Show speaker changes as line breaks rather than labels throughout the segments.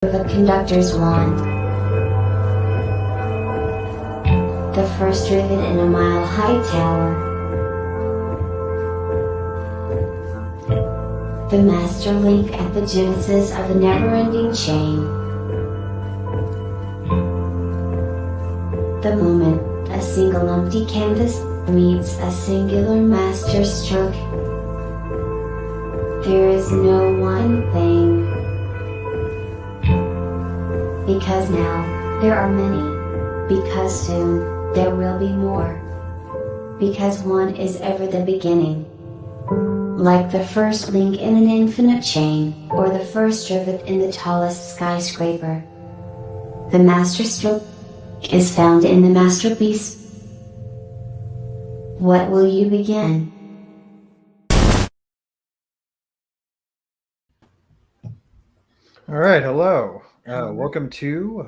The conductor's wand. The first rivet in a mile-high tower. The master link at the genesis of the never-ending chain. The moment a single empty canvas meets a singular master stroke. There is no one thing. Because now, there are many. Because soon, there will be more. Because one is ever the beginning. Like the first link in an infinite chain, or the first rivet in the tallest skyscraper. The master stroke is found in the masterpiece. What will you begin?
All right, hello. Welcome to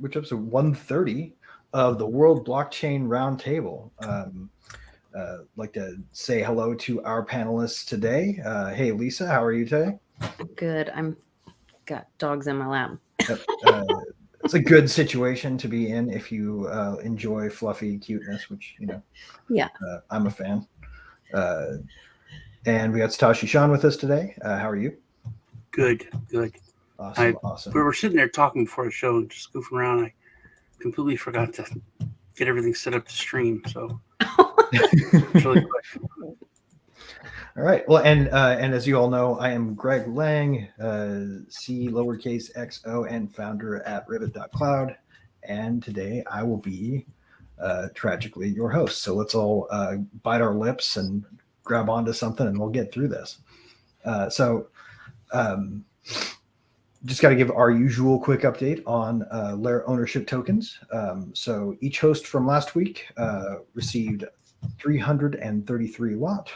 which episode 130 of the World Blockchain Roundtable. Like to say hello to our panelists today. Hey, Lisa, how are you today?
Good. I'm got dogs in my lap.
It's a good situation to be in if you enjoy fluffy cuteness, which
Yeah.
I'm a fan. And we got Satoshi Sean with us today. How are you?
Good.
Awesome.
We were sitting there talking before the show, just goofing around. I completely forgot to get everything set up to stream. So it's really quick.
All right. Well, and as you all know, I am Greg Lang, C lowercase XO and founder at rivet.cloud. And today I will be tragically your host. So let's all bite our lips and grab onto something and we'll get through this. Just got to give our usual quick update on Lair ownership tokens. So each host from last week received 333 lot.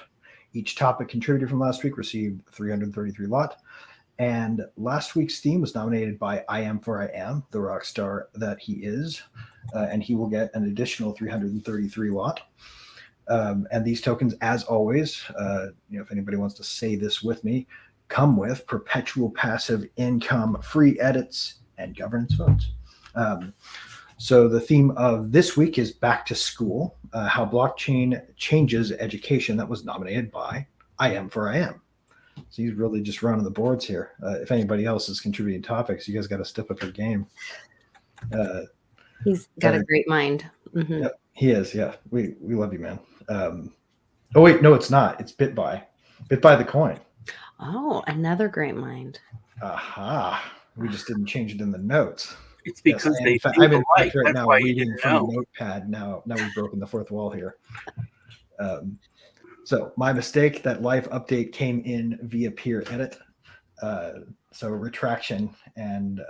Each topic contributor from last week received 333 lot. And last week's theme was nominated by I Am for I Am, the rock star that he is. And he will get an additional 333 lot. And these tokens, as always, if anybody wants to say this with me, come with perpetual passive income, free edits, and governance votes. So the theme of this week is back to school, how blockchain changes education. That was nominated by I Am for I Am. So he's really just running the boards here. If anybody else is contributing topics, you guys got to step up your game.
He's got a great mind. Mm-hmm.
Yep, he is. Yeah, we love you, man. Oh wait, no, it's not. It's BitBuy the coin.
Oh, another great mind.
Aha. We just didn't change it in the notes.
It's because
I'm in fact right now reading from the notepad. Now we've broken the fourth wall here. So my mistake, that live update came in via peer edit. So retraction and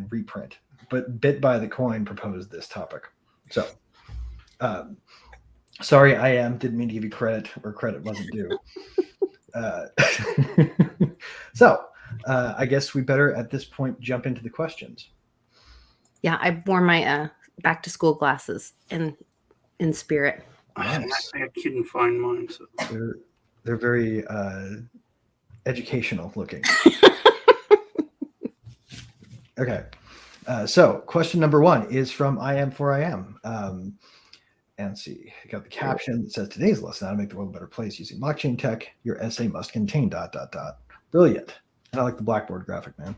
reprint. But BitBuy the coin proposed this topic. So sorry, I didn't mean to give you credit where credit wasn't due. So I guess we better at this point jump into the questions.
Yeah, I wore my back to school glasses in spirit.
Nice. I couldn't find mine. So.
They're very educational looking. Okay. So question number 1 is from I Am for I Am. And see, I got the caption that says today's lesson, how to make the world a better place using blockchain tech. Your essay must contain ... Brilliant. And I like the Blackboard graphic, man.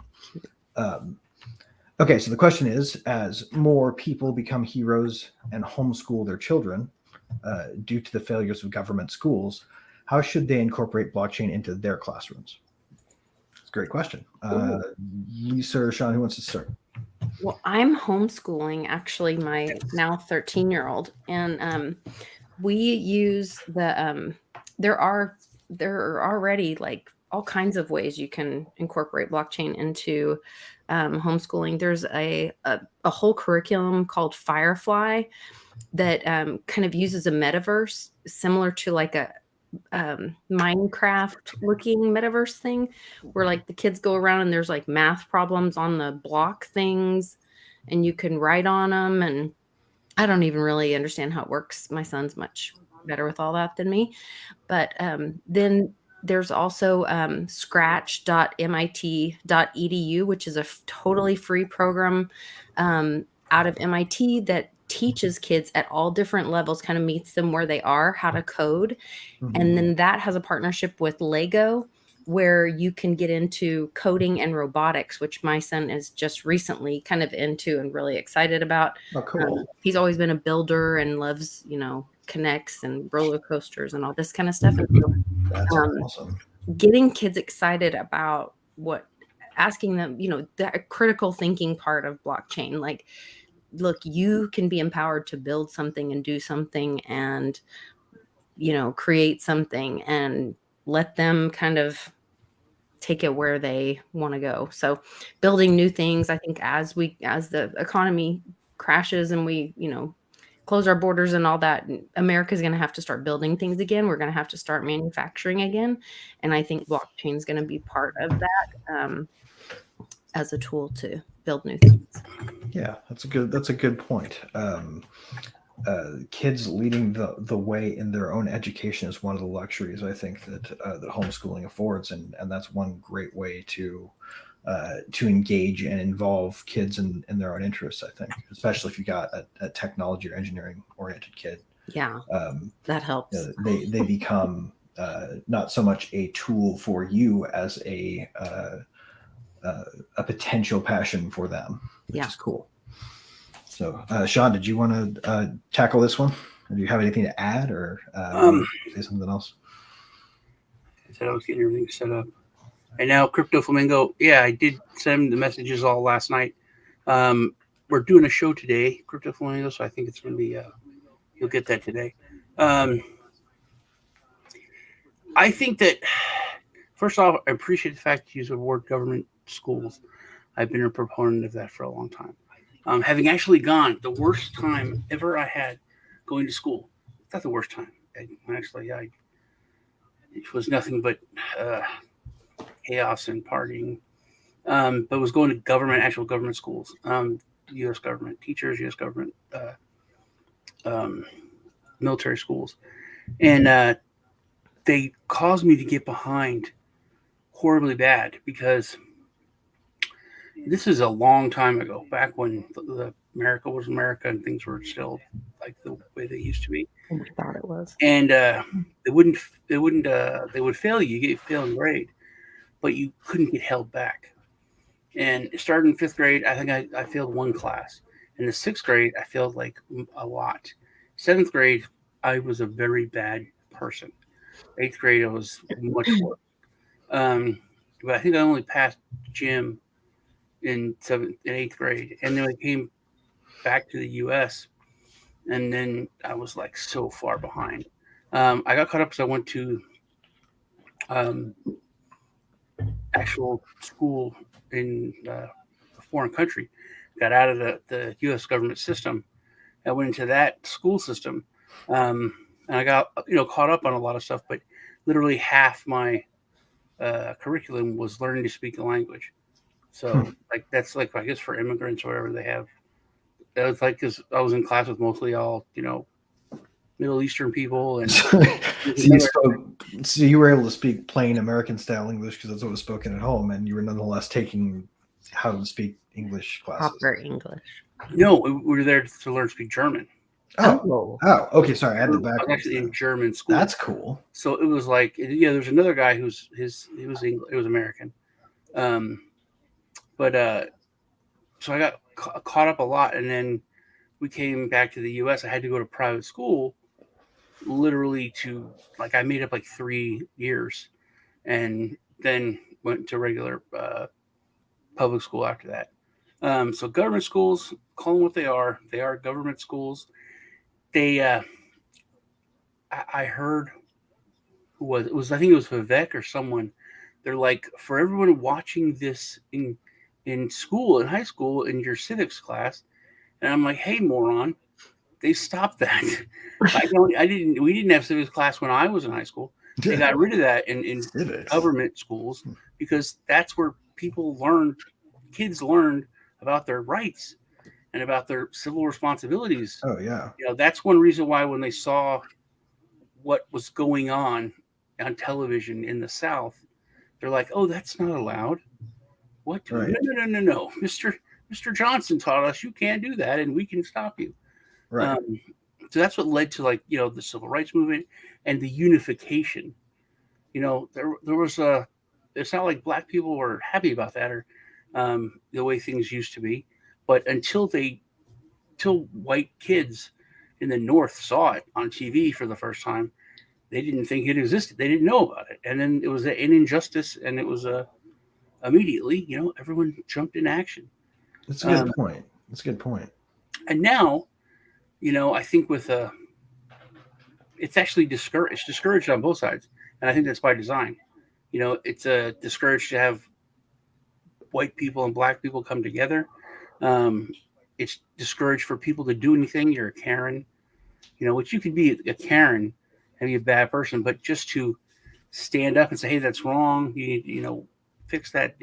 Okay, so the question is, as more people become heroes and homeschool their children due to the failures of government schools, how should they incorporate blockchain into their classrooms? It's a great question. Lisa or Sean, who wants to start?
Well, I'm homeschooling actually my now 13-year-old, and we use the there are already like all kinds of ways you can incorporate blockchain into homeschooling. There's a whole curriculum called Firefly that kind of uses a metaverse similar to like a Minecraft looking metaverse thing where like the kids go around and there's like math problems on the block things and you can write on them. And I don't even really understand how it works. My son's much better with all that than me. But then there's also scratch.mit.edu, which is a totally free program out of MIT that teaches kids at all different levels, kind of meets them where they are, how to code. And then that has a partnership with Lego, where you can get into coding and robotics, which my son is just recently kind of into and really excited about.
Oh, cool.
He's always been a builder and loves, Connects and roller coasters and all this kind of stuff. And so,
That's awesome.
getting kids excited about asking them, the critical thinking part of blockchain, like, look, you can be empowered to build something and do something and, create something, and let them kind of take it where they want to go. So building new things, I think as the economy crashes and we, close our borders and all that, America's going to have to start building things again. We're going to have to start manufacturing again. And I think blockchain is going to be part of that as a tool to build new things.
Yeah, that's a good point. Kids leading the way in their own education is one of the luxuries I think that homeschooling affords, and that's one great way to engage and involve kids in their own interests. I think, especially if you got a technology or engineering oriented kid.
Yeah, that helps.
They become not so much a tool for you as a potential passion for them, which is cool. So, Sean, did you want to tackle this one? Do you have anything to add, or say something else?
I said I was getting everything set up. And now Crypto Flamingo, yeah, I did send the messages all last night. We're doing a show today, Crypto Flamingo, so I think it's going to be, you'll get that today. I think that, first off, I appreciate the fact that you use the word government schools. I've been a proponent of that for a long time. Having actually gone, the worst time ever I had going to school, not the worst time. It was nothing but chaos and partying. But it was going to actual government schools, U.S. government teachers, U.S. government military schools. And they caused me to get behind horribly bad, because this is a long time ago, back when the America was America and things were still like the way they used to be.
We thought it was.
And they would fail you. You get failing grade, but you couldn't get held back. And starting in 5th grade, I think I failed one class. In the 6th grade, I failed like a lot. 7th grade, I was a very bad person. 8th grade, I was much worse. But I think I only passed gym in 7th and 8th grade, and then I came back to the U.S. and then I was like so far behind. I got caught up because I went to actual school in a foreign country. Got out of the U.S. government system. I went into that school system, and I got caught up on a lot of stuff. But literally half my curriculum was learning to speak the language. So like that's like, I guess, for immigrants or whatever, they have. That was like, because I was in class with mostly all Middle Eastern people, and
so you were able to speak plain American style English because that's what was spoken at home, and you were nonetheless taking how to speak English classes.
Proper English.
No, we were there to learn to speak German.
Oh, okay. Sorry, I had the background.
I was actually in German school.
That's cool.
So it was like, there's another guy he was American, so I got caught up a lot, and then we came back to the U.S. I had to go to private school, literally I made up like 3 years, and then went to regular public school after that. So government schools, call them what they are government schools. They, I heard, I think it was Vivek or someone. They're like, for everyone watching this in school, in high school, in your civics class. And I'm like, hey, moron, they stopped that. We didn't have civics class when I was in high school. They got rid of that in government schools, because that's where kids learned about their rights and about their civil responsibilities.
Oh yeah.
That's one reason why when they saw what was going on on television in the South, they're like, "Oh, that's not allowed." What?
Right.
No. Mr. Johnson taught us you can't do that, and we can stop you.
Right.
So that's what led to, like, the civil rights movement and the unification. There was a. It's not like black people were happy about that, or the way things used to be, but until white kids in the North saw it on TV for the first time, they didn't think it existed. They didn't know about it, and then it was an injustice, and it was immediately, everyone jumped in action.
That's a good point. That's a good point.
And now, I think it's actually discouraged on both sides, and I think that's by design. It's discouraged to have white people and black people come together. It's discouraged for people to do anything. You're a Karen, which you could be a Karen and be a bad person, but just to stand up and say, "Hey, that's wrong. You need, fix that."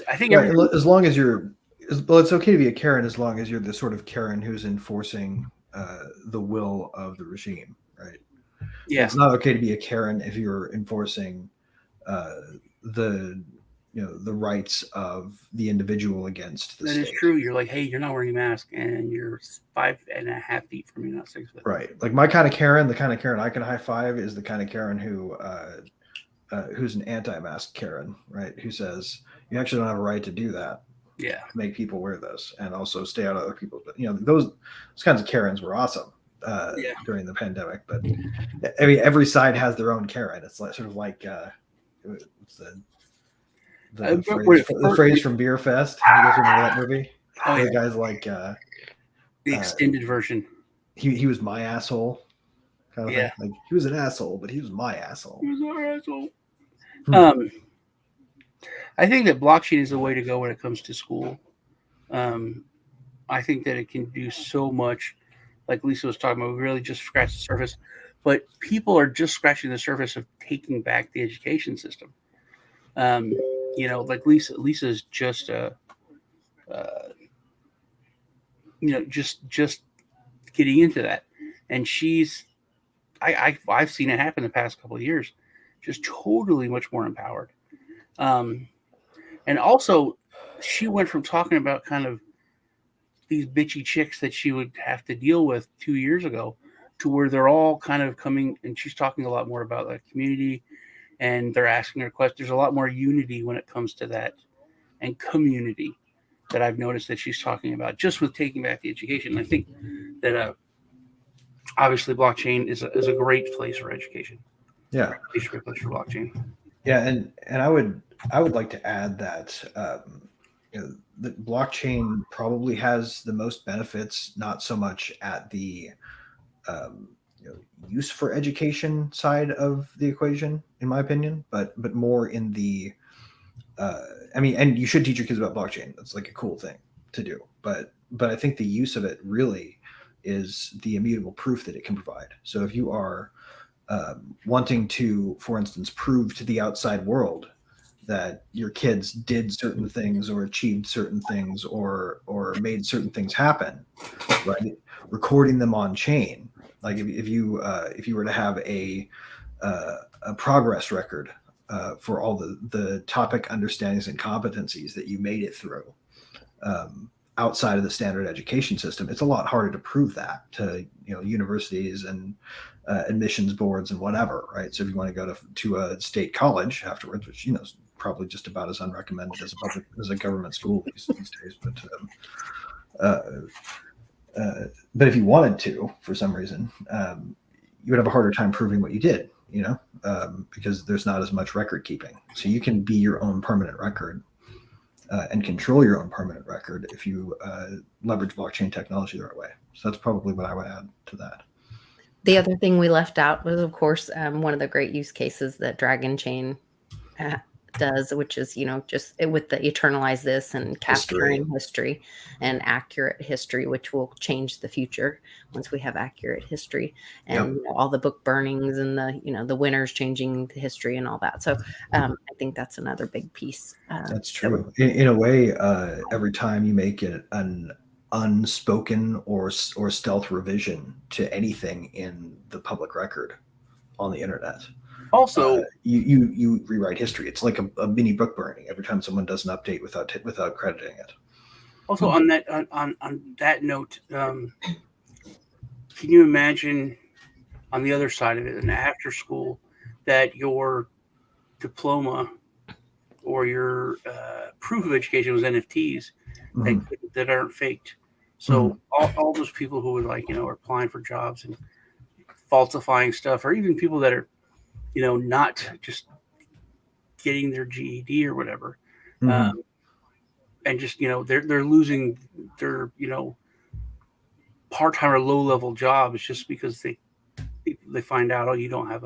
I think
right. As long as it's okay to be a Karen as long as you're the sort of Karen who's enforcing the will of the regime, right?
Yeah.
It's not okay to be a Karen if you're enforcing the rights of the individual against the
state. That is true. You're like, "Hey, you're not wearing a mask, and you're 5.5 feet from me, not 6 feet."
Right. Like my kind of Karen, the kind of Karen I can high five is the kind of Karen who's an anti-mask Karen, right? Who says you actually don't have a right to do that.
Yeah.
Make people wear this and also stay out of other people. But those kinds of Karens were awesome during the pandemic. But I mean, every side has their own Karen. It's like sort of like what's the phrase from Beer Fest? You guys remember that movie?
Oh, yeah.
The guy's like
the extended version.
He was my asshole. Kind of thing. Like he was an asshole, but he was my asshole.
He was our asshole. I think that blockchain is the way to go when it comes to school. I think that it can do so much. Like Lisa was talking about, we really just scratched the surface. But people are just scratching the surface of taking back the education system. Like Lisa's just just getting into that, and I've seen it happen the past couple of years, just totally much more empowered. And also, she went from talking about kind of these bitchy chicks that she would have to deal with 2 years ago to where they're all kind of coming, and she's talking a lot more about like community, and they're asking her questions. There's a lot more unity when it comes to that, and community that I've noticed that she's talking about just with taking back the education. And I think that obviously blockchain is a great place for education.
Yeah,
it's a great place for blockchain.
Yeah, and I would like to add that the blockchain probably has the most benefits, not so much at the use for education side of the equation, in my opinion, but more in the and you should teach your kids about blockchain. That's like a cool thing to do, but I think the use of it really is the immutable proof that it can provide. So if you are wanting to, for instance, prove to the outside world that your kids did certain things or achieved certain things or made certain things happen, right? Recording them on chain, like if you were to have a progress record for all the topic understandings and competencies that you made it through outside of the standard education system, it's a lot harder to prove that to universities and admissions boards and whatever, right? So if you want to go to a state college afterwards, which is probably just about as unrecommended as a government school these days, but if you wanted to, for some reason, you would have a harder time proving what you did, because there's not as much record keeping. So you can be your own permanent record and control your own permanent record if you leverage blockchain technology the right way. So that's probably what I would add to that.
The other thing we left out was, of course, one of the great use cases that Dragonchain does, which is, just with the eternalize this and capturing history and accurate history, which will change the future once we have accurate history, and all the book burnings and the winners changing the history and all that. So I think that's another big piece.
That's true. In a way, every time you make it an unspoken or stealth revision to anything in the public record on the internet,
Also,
you rewrite history. It's like a mini book burning every time someone does an update without crediting it.
also on that note, can you imagine on the other side of it, in after school, that your diploma or your proof of education was NFTs that aren't faked? So all those people who would are applying for jobs and falsifying stuff, or even people that are not just getting their GED or whatever, and just they're losing their part-time or low-level jobs just because they find out, oh, you don't have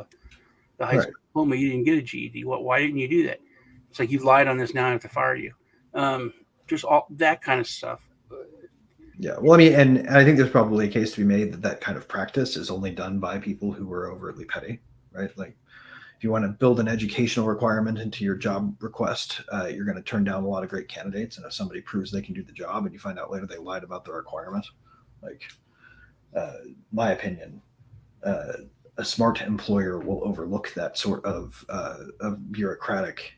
the high school diploma, you didn't get a GED. Why didn't you do that? It's like, you've lied on this, now I have to fire you. Just all that kind of stuff.
Yeah, well, I mean, and I think there's probably a case to be made that kind of practice is only done by people who are overtly petty, right? Like, if you want to build an educational requirement into your job request, you're going to turn down a lot of great candidates. And if somebody proves they can do the job and you find out later they lied about the requirement, like, my opinion, a smart employer will overlook that sort of bureaucratic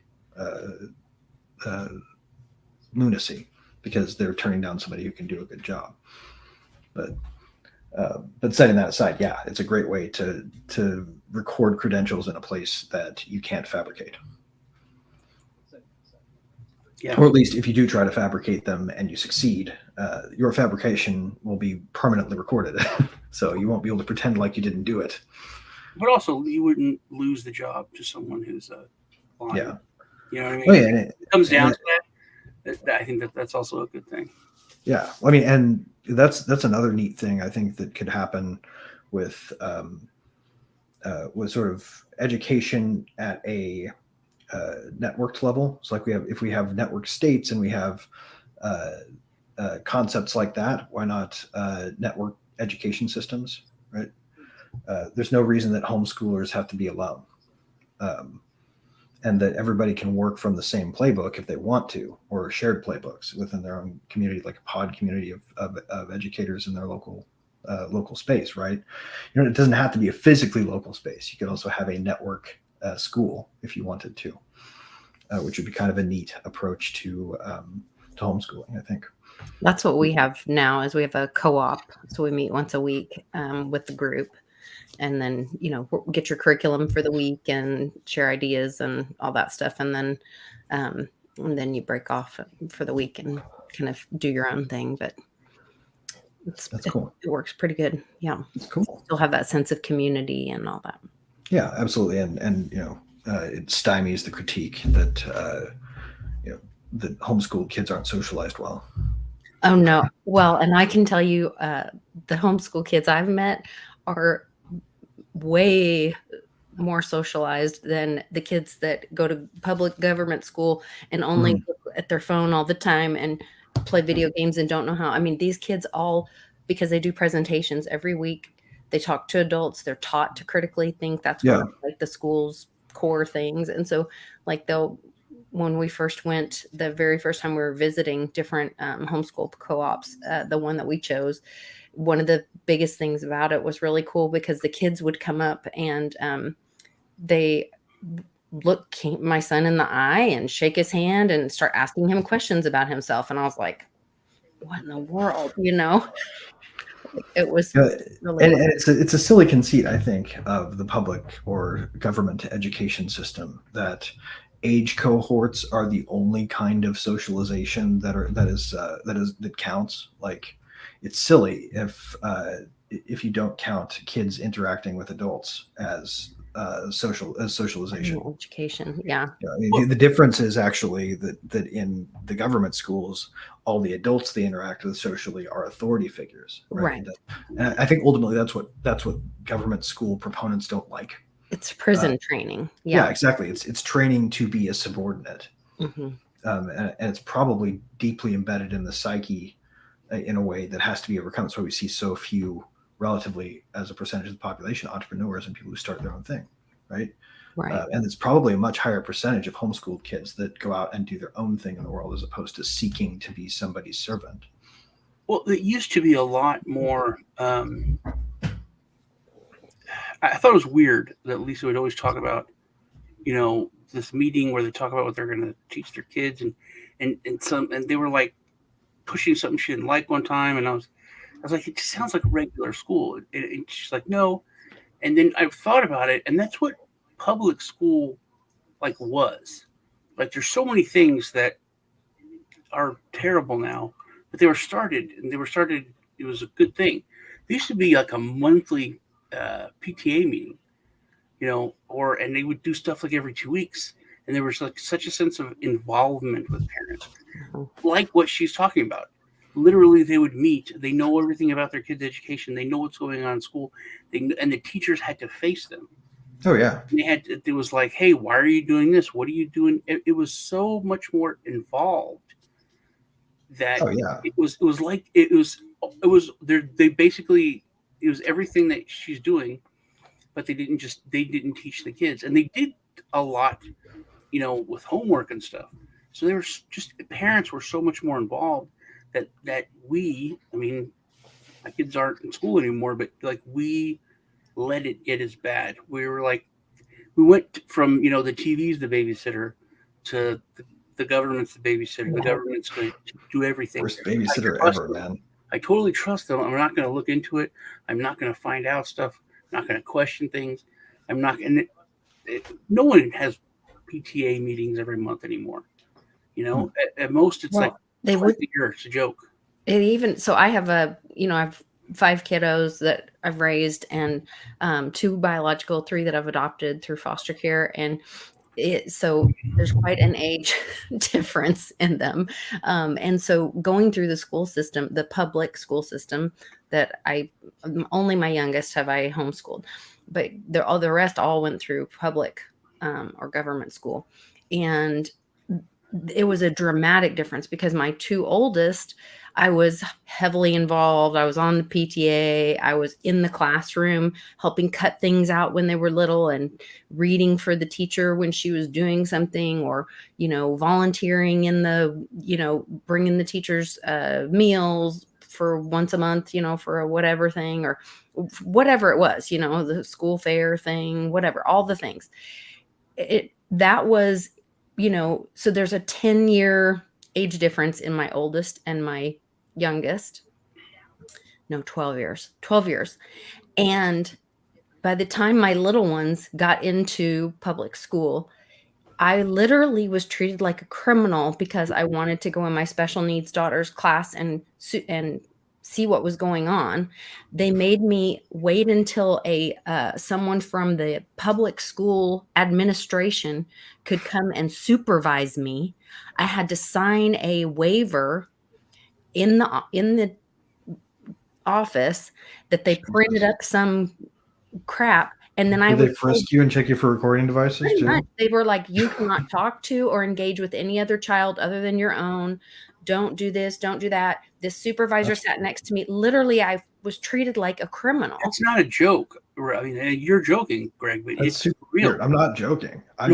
lunacy, because they're turning down somebody who can do a good job. But setting that aside, yeah, it's a great way to record credentials in a place that you can't fabricate.
Yeah.
Or at least if you do try to fabricate them and you succeed, your fabrication will be permanently recorded. So you won't be able to pretend like you didn't do it.
But also, you wouldn't lose the job to someone who's lying.
Yeah.
You know what I mean?
Oh, yeah,
it comes down to that. I think that's also a good thing.
Yeah, I mean, and that's another neat thing I think that could happen with sort of education at a networked level. It's like if we have network states and we have concepts like that, why not network education systems, right? There's no reason that homeschoolers have to be alone. And that everybody can work from the same playbook if they want to, or shared playbooks within their own community, like a pod community of educators in their local space, right? It doesn't have to be a physically local space. You could also have a network school if you wanted to, which would be kind of a neat approach to homeschooling, I think.
That's what we have now, is we have a co-op. So we meet once a week with the group. And then, get your curriculum for the week and share ideas and all that stuff. And then you break off for the week and kind of do your own thing. But that's cool. It works pretty good. Yeah.
It's cool.
Still have that sense of community and all that.
Yeah, absolutely. And it stymies the critique that, that homeschooled kids aren't socialized well.
Oh, no. Well, and I can tell you the homeschool kids I've met are way more socialized than the kids that go to public government school and only look at their phone all the time and play video games and don't know how. I mean, these kids all, because they do presentations every week, they talk to adults, they're taught to critically think. That's one of, like, the school's core things. And so, like, when we first went, the very first time we were visiting different homeschool co-ops, the one that we chose, one of the biggest things about it was really cool because the kids would come up and they look my son in the eye and shake his hand and start asking him questions about himself. And I was like, what in the world, It was really
and it's a silly conceit, I think, of the public or government education system, that age cohorts are the only kind of socialization that counts. Like, it's silly if you don't count kids interacting with adults as socialization.
Education, yeah.
I mean, the difference is actually that in the government schools, all the adults they interact with socially are authority figures, right? And I think ultimately that's what government school proponents don't like.
It's prison training.
Yeah, exactly. It's training to be a subordinate, and it's probably deeply embedded in the psyche in a way that has to be overcome. That's why we see so few, relatively as a percentage of the population, entrepreneurs and people who start their own thing, right? And it's probably a much higher percentage of homeschooled kids that go out and do their own thing in the world as opposed to seeking to be somebody's servant.
Well, it used to be a lot more. I thought it was weird that Lisa would always talk about this meeting where they talk about what they're going to teach their kids, and they were like pushing something she didn't like one time, and I was like, it just sounds like a regular school. And she's like, no. And then I thought about it, and that's what public school was. Like, there's so many things that are terrible now, but they were started. It was a good thing. There used to be like a monthly PTA meeting, and they would do stuff like every 2 weeks, and there was like such a sense of involvement with parents, like what she's talking about. Literally, they would meet. They know everything about their kids' education. They know what's going on in school. And the teachers had to face them.
Oh yeah.
It was like, hey, why are you doing this? What are you doing? It was so much more involved that it was everything that she's doing, but they didn't teach the kids, and they did a lot, with homework and stuff. So parents were so much more involved that my kids aren't in school anymore, but like we let it get as bad. We went from, the TV's the babysitter to the government's the babysitter. The government's going to do everything.
Worst babysitter ever, man.
I totally trust them. I'm not going to look into it. I'm not going to find out stuff. I'm not going to question things. I'm not. And no one has PTA meetings every month anymore. At most it's like
they would.
It's a joke.
And even so, I have I have 5 kiddos that I've raised, and 2 biological, 3 that I've adopted through foster care, and so there's quite an age difference in them. And so going through the school system, the public school system that only my youngest have I homeschooled, but all the rest all went through public or government school. And it was a dramatic difference because my 2 oldest, I was heavily involved. I was on the PTA. I was in the classroom helping cut things out when they were little and reading for the teacher when she was doing something, or, volunteering in bringing the teachers meals for once a month, for a whatever thing or whatever it was, the school fair thing, whatever, all the things. That was, so there's a 10-year age difference in my oldest and my youngest. No, 12 years. And by the time my little ones got into public school, I literally was treated like a criminal because I wanted to go in my special needs daughter's class and see what was going on. They made me wait until someone from the public school administration could come and supervise me. I had to sign a waiver in the office that they printed up some crap. And then
Did they frisk you and check you for recording devices too?
Much. They were like, you cannot talk to or engage with any other child other than your own. Don't do this. Don't do that. This supervisor sat next to me. Literally, I was treated like a criminal.
It's not a joke. I mean, you're joking, Greg, but it's super real.
Weird. I'm not joking. I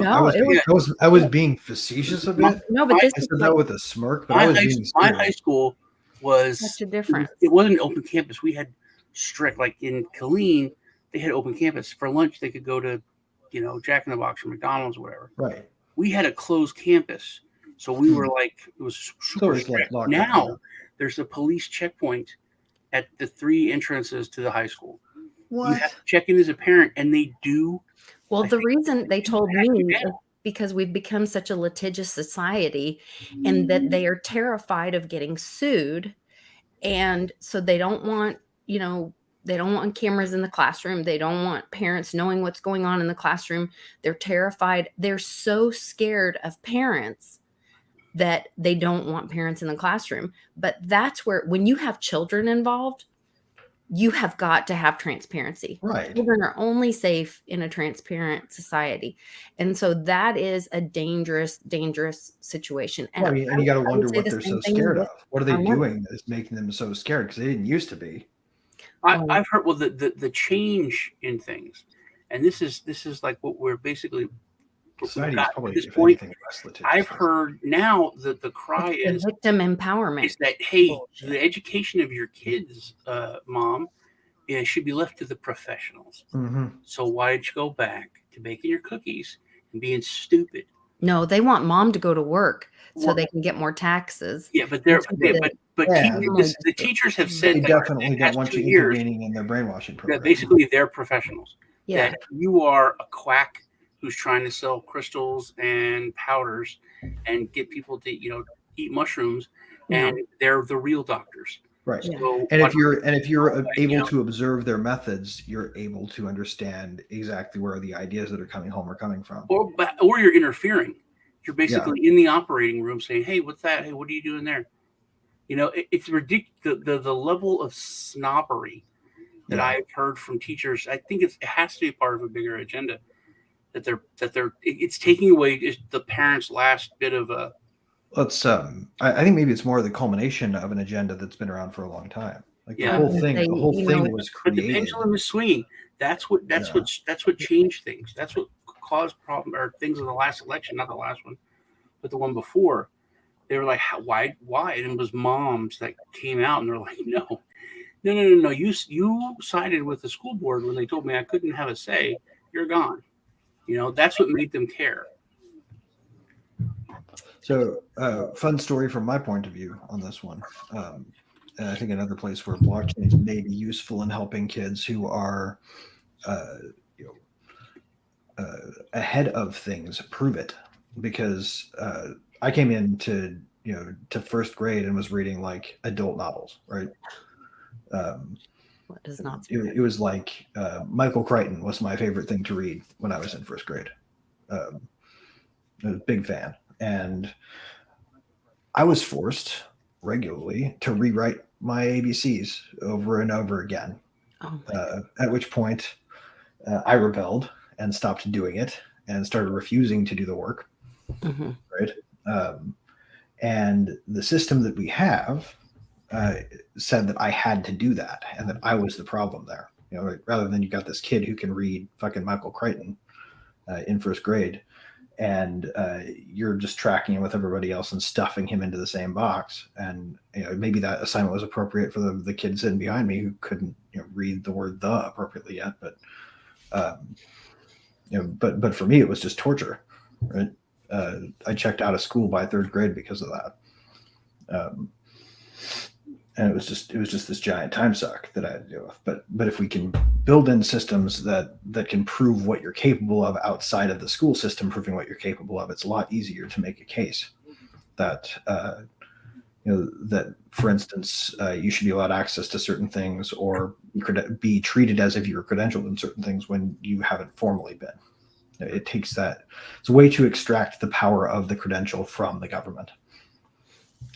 was being facetious a bit.
No, but
I said that with a smirk. But
my high school was
such a difference.
It wasn't open campus. We had strict, like in Killeen, they had open campus. For lunch, they could go to, Jack in the Box or McDonald's or whatever.
Right.
We had a closed campus. So we were like, it was super strict. Now there's a police checkpoint at the 3 entrances to the high school.
What?
You have to check in as a parent, and they do.
Well, the reason they told me is because we've become such a litigious society, and that they are terrified of getting sued. And so they don't want, they don't want cameras in the classroom. They don't want parents knowing what's going on in the classroom. They're terrified. They're so scared of parents that they don't want parents in the classroom. But that's where, when you have children involved, you have got to have transparency.
Right.
Children are only safe in a transparent society. And so that is a dangerous, dangerous situation. And
and you got to wonder what they're so scared of. What are they doing that's making them so scared? Because they didn't used to be.
I've heard, the change in things, and this is like what we're basically
society is probably,
at this
if
point.
Anything, less litigious.
I've heard now that the cry is
victim empowerment.
Is that, hey, the education of your kids, mom, should be left to the professionals.
Mm-hmm.
So why did you go back to baking your cookies and being stupid.
No, they want mom to go to work so they can get more taxes.
Yeah, but
Yeah,
the teachers have said
they
that
definitely
the
don't
past
want
2
you
years
intervening in their brainwashing
that
program.
basically they're professionals.
Yeah.
That you are a quack who's trying to sell crystals and powders and get people to eat mushrooms, and they're the real doctors.
Right.
So
And if you're able to observe their methods, you're able to understand exactly where the ideas that are coming home are coming from.
or you're interfering. You're basically in the operating room saying, "Hey, what's that? Hey, what are you doing there?" It's ridiculous. The level of snobbery that I've heard from teachers. I think it has to be part of a bigger agenda. It's taking away the parents' last bit of a.
I think maybe it's more the culmination of an agenda that's been around for a long time. Like the whole thing was
But the
created.
pendulum is swinging. That's what changed things. That's what caused problem or things in the last election, not the last one, but the one before. They were like, why? And it was moms that came out and they're like, no. You sided with the school board when they told me I couldn't have a say. You're gone. That's what made them care.
So, fun story from my point of view on this one. And I think another place where blockchains may be useful in helping kids who are, ahead of things prove it, because I came into to first grade and was reading like adult novels, right?
What does not?
It was like Michael Crichton was my favorite thing to read when I was in first grade. I was a big fan, and I was forced regularly to rewrite my ABCs over and over again. At which point, I rebelled and stopped doing it and started refusing to do the work.
Mm-hmm.
Right. And the system that we have said that I had to do that and that I was the problem there. Rather than you got this kid who can read fucking Michael Crichton in first grade, and you're just tracking him with everybody else and stuffing him into the same box. And maybe that assignment was appropriate for the kid sitting behind me who couldn't read the word "the" appropriately yet, but but for me it was just torture. Right? I checked out of school by third grade because of that. And it was just this giant time suck that I had to deal with. But if we can build in systems that can prove what you're capable of outside of the school system, proving what you're capable of, it's a lot easier to make a case that that, for instance, you should be allowed access to certain things or be treated as if you were credentialed in certain things when you haven't formally been. It takes that. It's a way to extract the power of the credential from the government.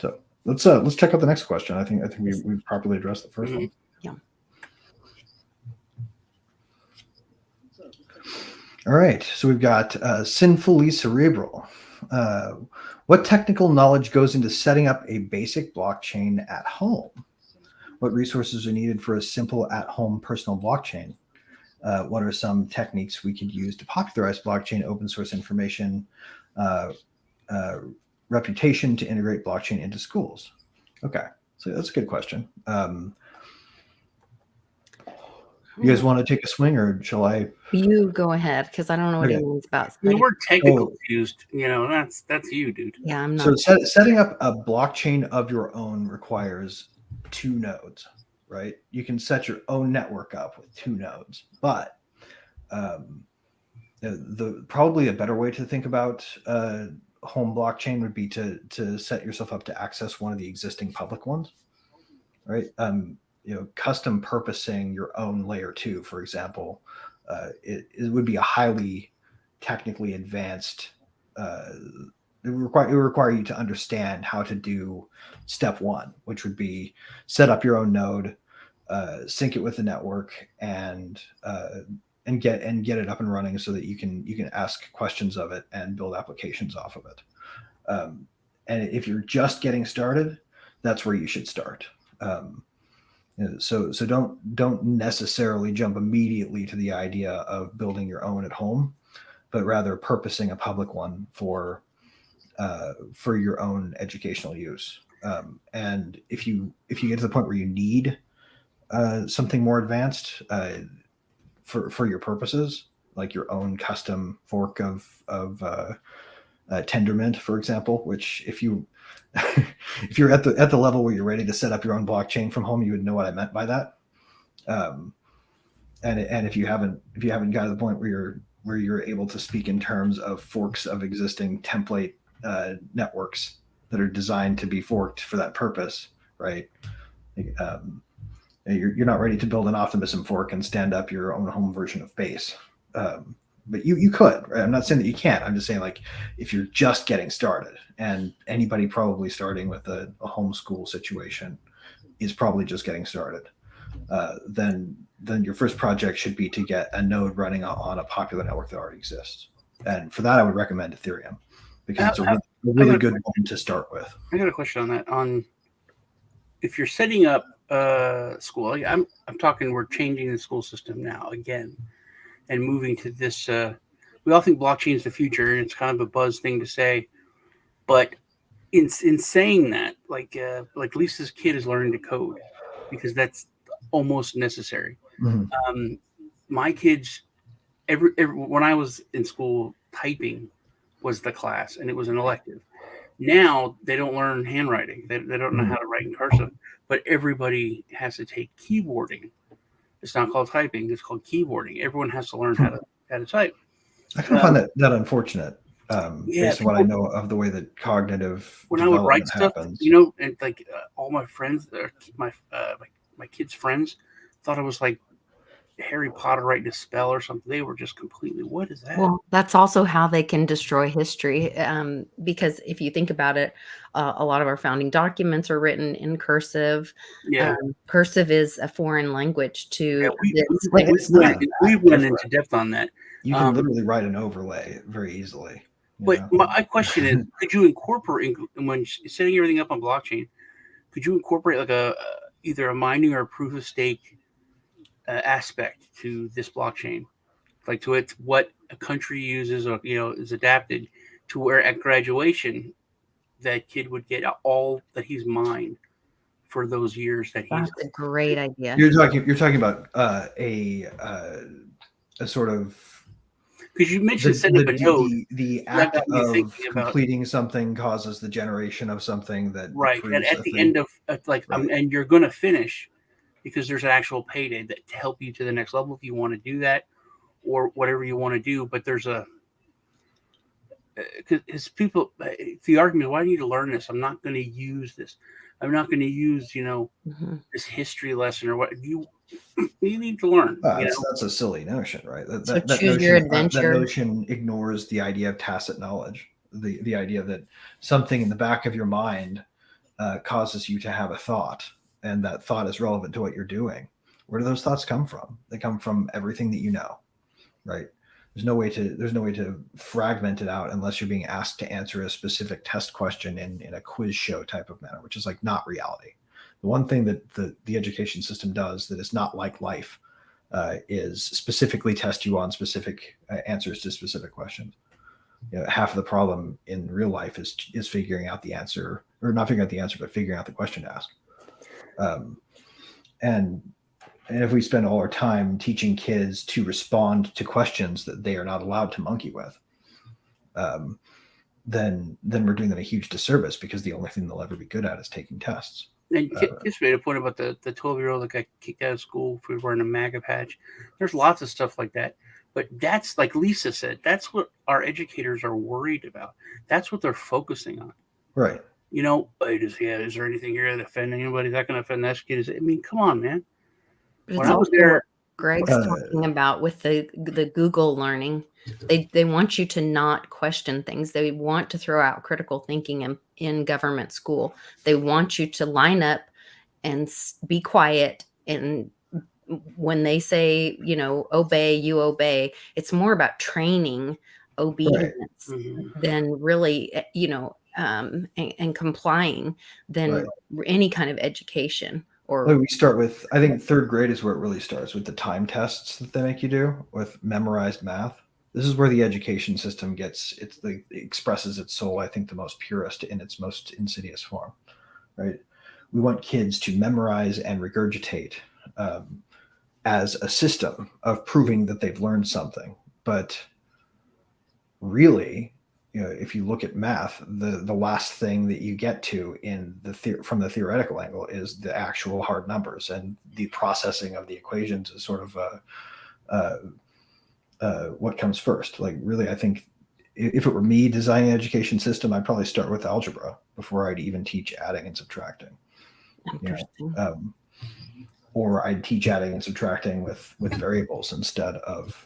So. Let's check out the next question. I think we've properly addressed the first one.
Yeah.
All right. So we've got sinfully cerebral. What technical knowledge goes into setting up a basic blockchain at home? What resources are needed for a simple at-home personal blockchain? What are some techniques we could use to popularize blockchain, open source information, reputation to integrate blockchain into schools? Okay, so that's a good question. You guys want to take a swing, or shall I?
You go ahead, because I don't know what it means about.
We're technical confused. That's you, dude.
Yeah, I'm not.
So setting up a blockchain of your own requires 2 nodes, right? You can set your own network up with 2 nodes, but the probably a better way to think about home blockchain would be to set yourself up to access one of the existing public ones, right? Custom purposing your own layer 2, for example, it would be a highly technically advanced. It would require you to understand how to do step 1, which would be set up your own node, sync it with the network, and get it up and running so that you can ask questions of it and build applications off of it. And if you're just getting started, that's where you should start. So don't necessarily jump immediately to the idea of building your own at home, but rather purposing a public one for your own educational use. And if you get to the point where you need something more advanced for your purposes, like your own custom fork of Tendermint, for example, which if you're at the level where you're ready to set up your own blockchain from home, you would know what I meant by that. And if you haven't got to the point where you're able to speak in terms of forks of existing template networks that are designed to be forked for that purpose, right? You're not ready to build an optimism fork and stand up your own home version of Base. But you could, right? I'm not saying that you can't. I'm just saying, like, if you're just getting started, and anybody probably starting with a homeschool situation is probably just getting started, then your first project should be to get a node running on a popular network that already exists. And for that, I would recommend Ethereum, because it's a really good one to start with.
I got a question on that. On if you're setting up school, I'm talking, we're changing the school system now again and moving to this. We all think blockchain is the future, and it's kind of a buzz thing to say. But in saying that, like Lisa's kid is learning to code because that's almost necessary.
Mm-hmm.
My kids, every when I was in school, typing was the class, and it was an elective. Now they don't learn handwriting. They don't know how to write in cursive, but everybody has to take keyboarding. It's not called typing. It's called keyboarding. Everyone has to learn how to type.
I kind of find that unfortunate, based on what I know of the way that cognitive
when I would write stuff,
happens.
and like all my friends, my kids' friends, thought I was like Harry Potter writing a spell or something. They were just completely, what is that?
Well, that's also how they can destroy history. Because if you think about it, a lot of our founding documents are written in cursive.
Yeah.
Cursive is a foreign language to
we went into depth on that.
You can literally write an overlay very easily.
But my question is, could you incorporate, when setting everything up on blockchain, could you incorporate like either a mining or a proof of stake aspect to this blockchain, like to it what a country uses, or is adapted to where at graduation that kid would get all that he's mined for those years that he's.
That's a great idea.
You're talking about a sort of,
because you mentioned setting up a node.
The act of completing something causes the generation of something that
right, and at the end of and you're going to finish. Because there's an actual payday that to help you to the next level if you want to do that, or whatever you want to do. But there's because people, the argument, why do you need to learn this? I'm not going to use this. I'm not going to use this history lesson or what you need to learn.
That's a silly notion, right? That
choose your adventure.
That notion ignores the idea of tacit knowledge. The idea that something in the back of your mind causes you to have a thought. And that thought is relevant to what you're doing. Where do those thoughts come from? They come from everything that you know, right? There's no way to fragment it out unless you're being asked to answer a specific test question in a quiz show type of manner, which is like not reality. The one thing that the education system does that is not like life is specifically test you on specific answers to specific questions. Half of the problem in real life is figuring out the answer, or not figuring out the answer, but figuring out the question to ask. And if we spend all our time teaching kids to respond to questions that they are not allowed to monkey with, then we're doing them a huge disservice, because the only thing they'll ever be good at is taking tests.
And Kiss made a point about the 12-year-old that got kicked out of school for wearing a MAGA patch. There's lots of stuff like that. But that's, like Lisa said, that's what our educators are worried about. That's what they're focusing on.
Right.
Is there anything here that offend anybody? Is that going to offend that kid? I mean, come on, man.
When I was there, Greg's talking about with the Google learning, they want you to not question things. They want to throw out critical thinking in government school. They want you to line up and be quiet. And when they say, obey, you obey. It's more about training obedience than really, and complying than any kind of education. Or
we start with, I think third grade is where it really starts, with the time tests that they make you do with memorized math. This is where the education system expresses its soul, I think, the most purest in its most insidious form, right? We want kids to memorize and regurgitate as a system of proving that they've learned something. But really, if you look at math, the last thing that you get to from the theoretical angle is the actual hard numbers, and the processing of the equations is sort of what comes first. Like, really, I think if it were me designing an education system, I'd probably start with algebra before I'd even teach adding and subtracting.
Interesting.
Or I'd teach adding and subtracting with variables instead of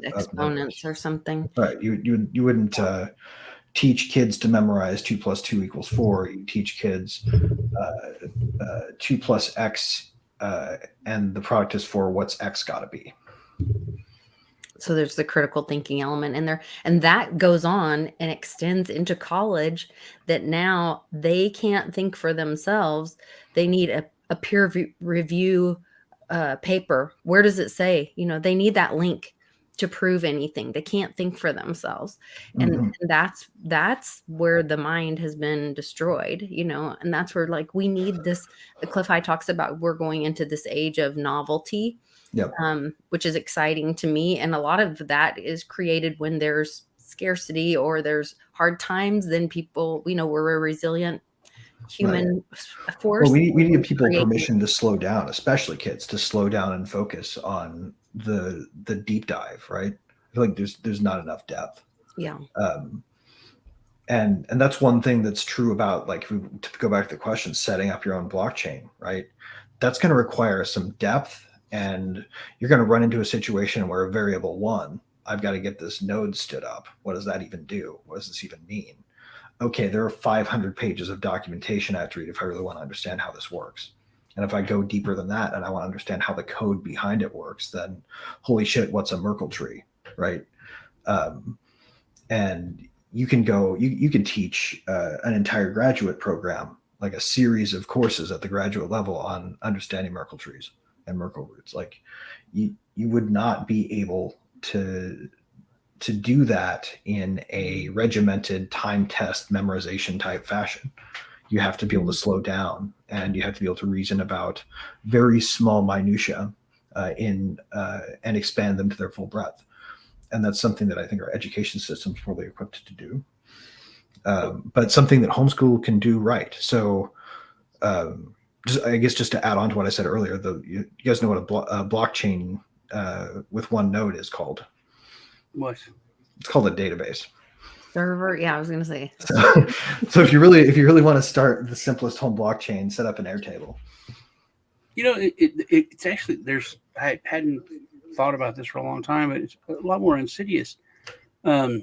Exponents or something.
Right. You wouldn't teach kids to memorize 2 + 2 = 4. You teach kids 2 + x and the product is 4. What's x got to be?
So there's the critical thinking element in there, and that goes on and extends into college, that now they can't think for themselves. They need a peer review paper. Where does it say? They need that link to prove anything. They can't think for themselves. And that's where the mind has been destroyed, and that's where, like, we need this. Cliff High talks about, we're going into this age of novelty.
Yep.
Which is exciting to me. And a lot of that is created when there's scarcity or there's hard times. Then people, we're a resilient human force.
Well, we need people permission to slow down, especially kids, to slow down and focus on the deep dive, right? I feel like there's not enough depth.
Yeah.
And that's one thing that's true about, like, if we go back to the question, setting up your own blockchain, right? That's going to require some depth. And you're going to run into a situation where a variable 1, I've got to get this node stood up. What does that even do? What does this even mean? Okay, there are 500 pages of documentation I have to read if I really want to understand how this works. And if I go deeper than that and I want to understand how the code behind it works, then holy shit, what's a Merkle tree, right? And you can teach an entire graduate program, like a series of courses at the graduate level on understanding Merkle trees and Merkle roots. Like, you would not be able to do that in a regimented time test memorization type fashion. You have to be able to slow down, and you have to be able to reason about very small minutia and expand them to their full breadth. And that's something that I think our education system's probably equipped to do, but something that homeschool can do right. So I guess just to add on to what I said earlier, you guys know what a blockchain with one node is called?
What?
It's called a database.
Server. Yeah, I was going to say.
So if you really want to start the simplest home blockchain, set up an Airtable.
It's actually, I hadn't thought about this for a long time, but it's a lot more insidious. I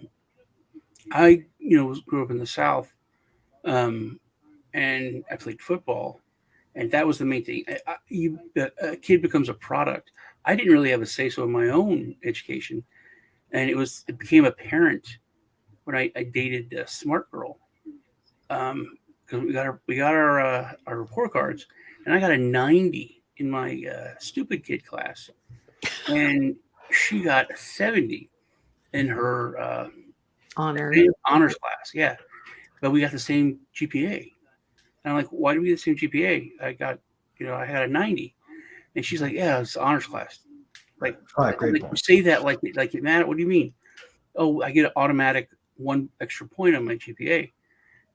grew up in the South, and I played football. And that was the main thing. A kid becomes a product. I didn't really have a say-so in my own education. And it became apparent when I dated a smart girl. Because we got our report cards, and I got a 90 in my stupid kid class. And she got a 70 in her honors class. Yeah. But we got the same GPA. And I'm like, why do we get the same GPA? I had a 90. And she's like, yeah, it's honors class. Like, you say that like it matters. What do you mean? Oh, I get an automatic 1 extra point on my GPA.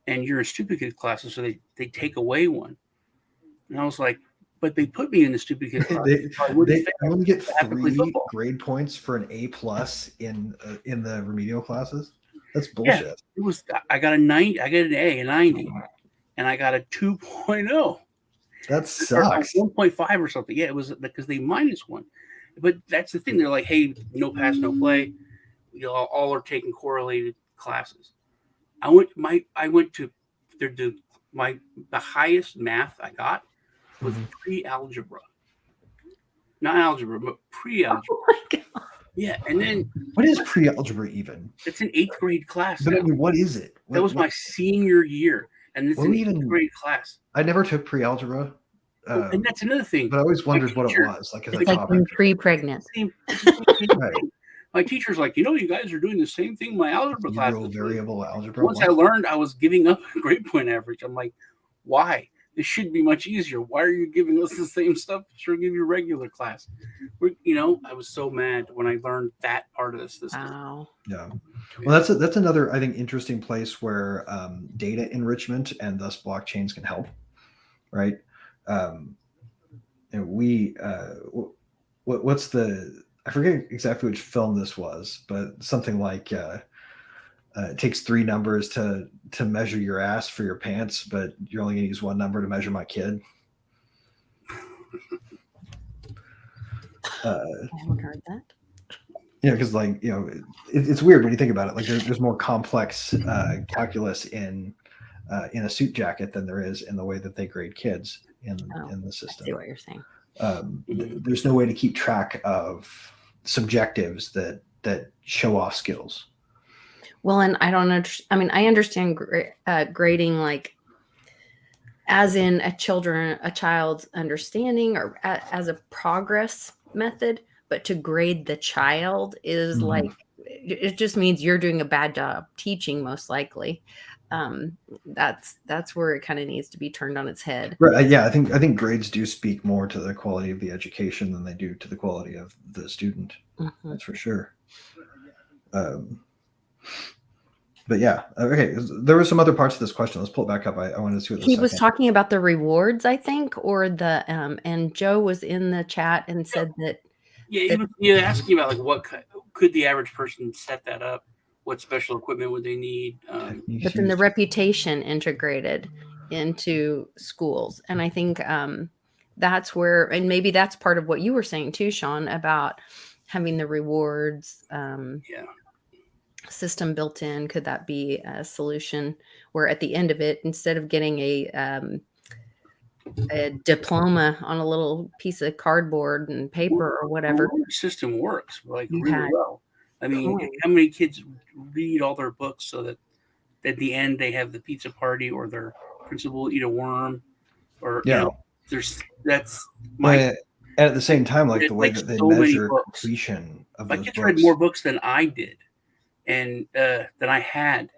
And you're in stupid kid classes, so they take away 1. And I was like, but they put me in the stupid kid class.
They only get 3 grade points for an A+ in the remedial classes. That's bullshit.
Yeah, I got a 90. I got an A, a 90. And I got a 2.0.
That sucks.
1.5 or something. Yeah, it was because they -1. But that's the thing. They're like, hey, no pass, no play. All are taking correlated classes. I went to the highest math I got was pre-algebra. Not algebra, but pre-algebra.
Oh my God.
Yeah, and then
what is pre-algebra even?
It's an 8th grade class.
But I mean, what is it?
That was my senior year, and it's an 8th grade class.
I never took pre-algebra.
And that's another thing.
But I always wondered what it was. Like, as a
like
topic.
Pre-pregnant.
Right.
My teacher's like, you guys are doing the same thing in my algebra class.
Variable algebra.
Once I learned, I was giving up a grade point average. I'm like, why? It should be much easier. Why are you giving us the same stuff? Sure, give you regular class. I was so mad when I learned that part of the system.
Wow.
Yeah. Well, that's another, I think, interesting place where data enrichment and thus blockchains can help, right? What's the, I forget exactly which film this was, but something like it takes 3 numbers to measure your ass for your pants, but you're only going to use 1 number to measure my kid.
I haven't heard that.
Because it's weird when you think about it. Like there's more complex calculus in a suit jacket than there is in the way that they grade kids in the system.
I see what you're saying.
There's no way to keep track of subjectives that show off skills.
Well, and I understand grading, like as in a child's understanding or as a progress method, but to grade the child is like, it just means you're doing a bad job teaching, most likely. That's where it kind of needs to be turned on its head.
Right. Yeah. I think grades do speak more to the quality of the education than they do to the quality of the student. Mm-hmm. That's for sure. But yeah, okay. There were some other parts of this question. Let's pull it back up. I wanted to see what
he was talking about the rewards, I think, or the and Joe was in the chat and said that.
Yeah, he was asking about like what could the average person set that up? What special equipment would they need?
But then the reputation integrated into schools, and I think that's where, and maybe that's part of what you were saying too, Sean, about having the rewards. System built in. Could that be a solution where at the end of it, instead of getting a diploma on a little piece of cardboard and paper or whatever,
the system works like really well. I mean, how many kids read all their books so that at the end they have the pizza party or their principal eat a worm or that's my.
And at the same time, like the way that they measure completion of
my kids read more books than I did. And that I had,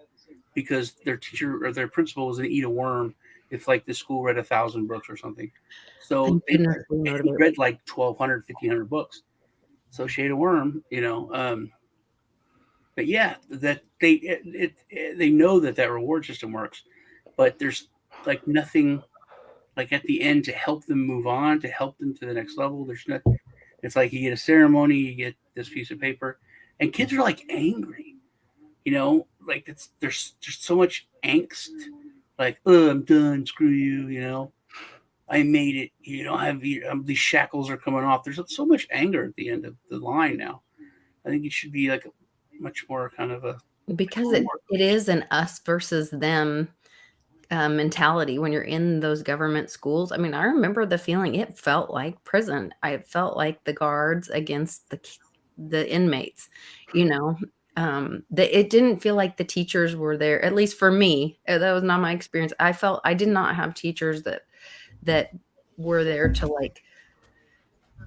because their teacher or their principal was going to eat a worm if like the school read 1,000 books or something. So they read like 1,200, 1,500 books. So she ate a worm, But yeah, that they know that reward system works, but there's like nothing like at the end to help them move on, to help them to the next level. There's nothing. It's like you get a ceremony, you get this piece of paper, and kids are like angry. Like there's so much angst, like, oh, I'm done, screw you, I made it, I have these shackles are coming off. There's so much anger at the end of the line now. I think it should be like a much more kind of a,
because it is an us versus them mentality when you're in those government schools. I mean, I remember the feeling, it felt like prison. I felt like the guards against the inmates, it didn't feel like the teachers were there, at least for me. That was not my experience. I did not have teachers that were there to like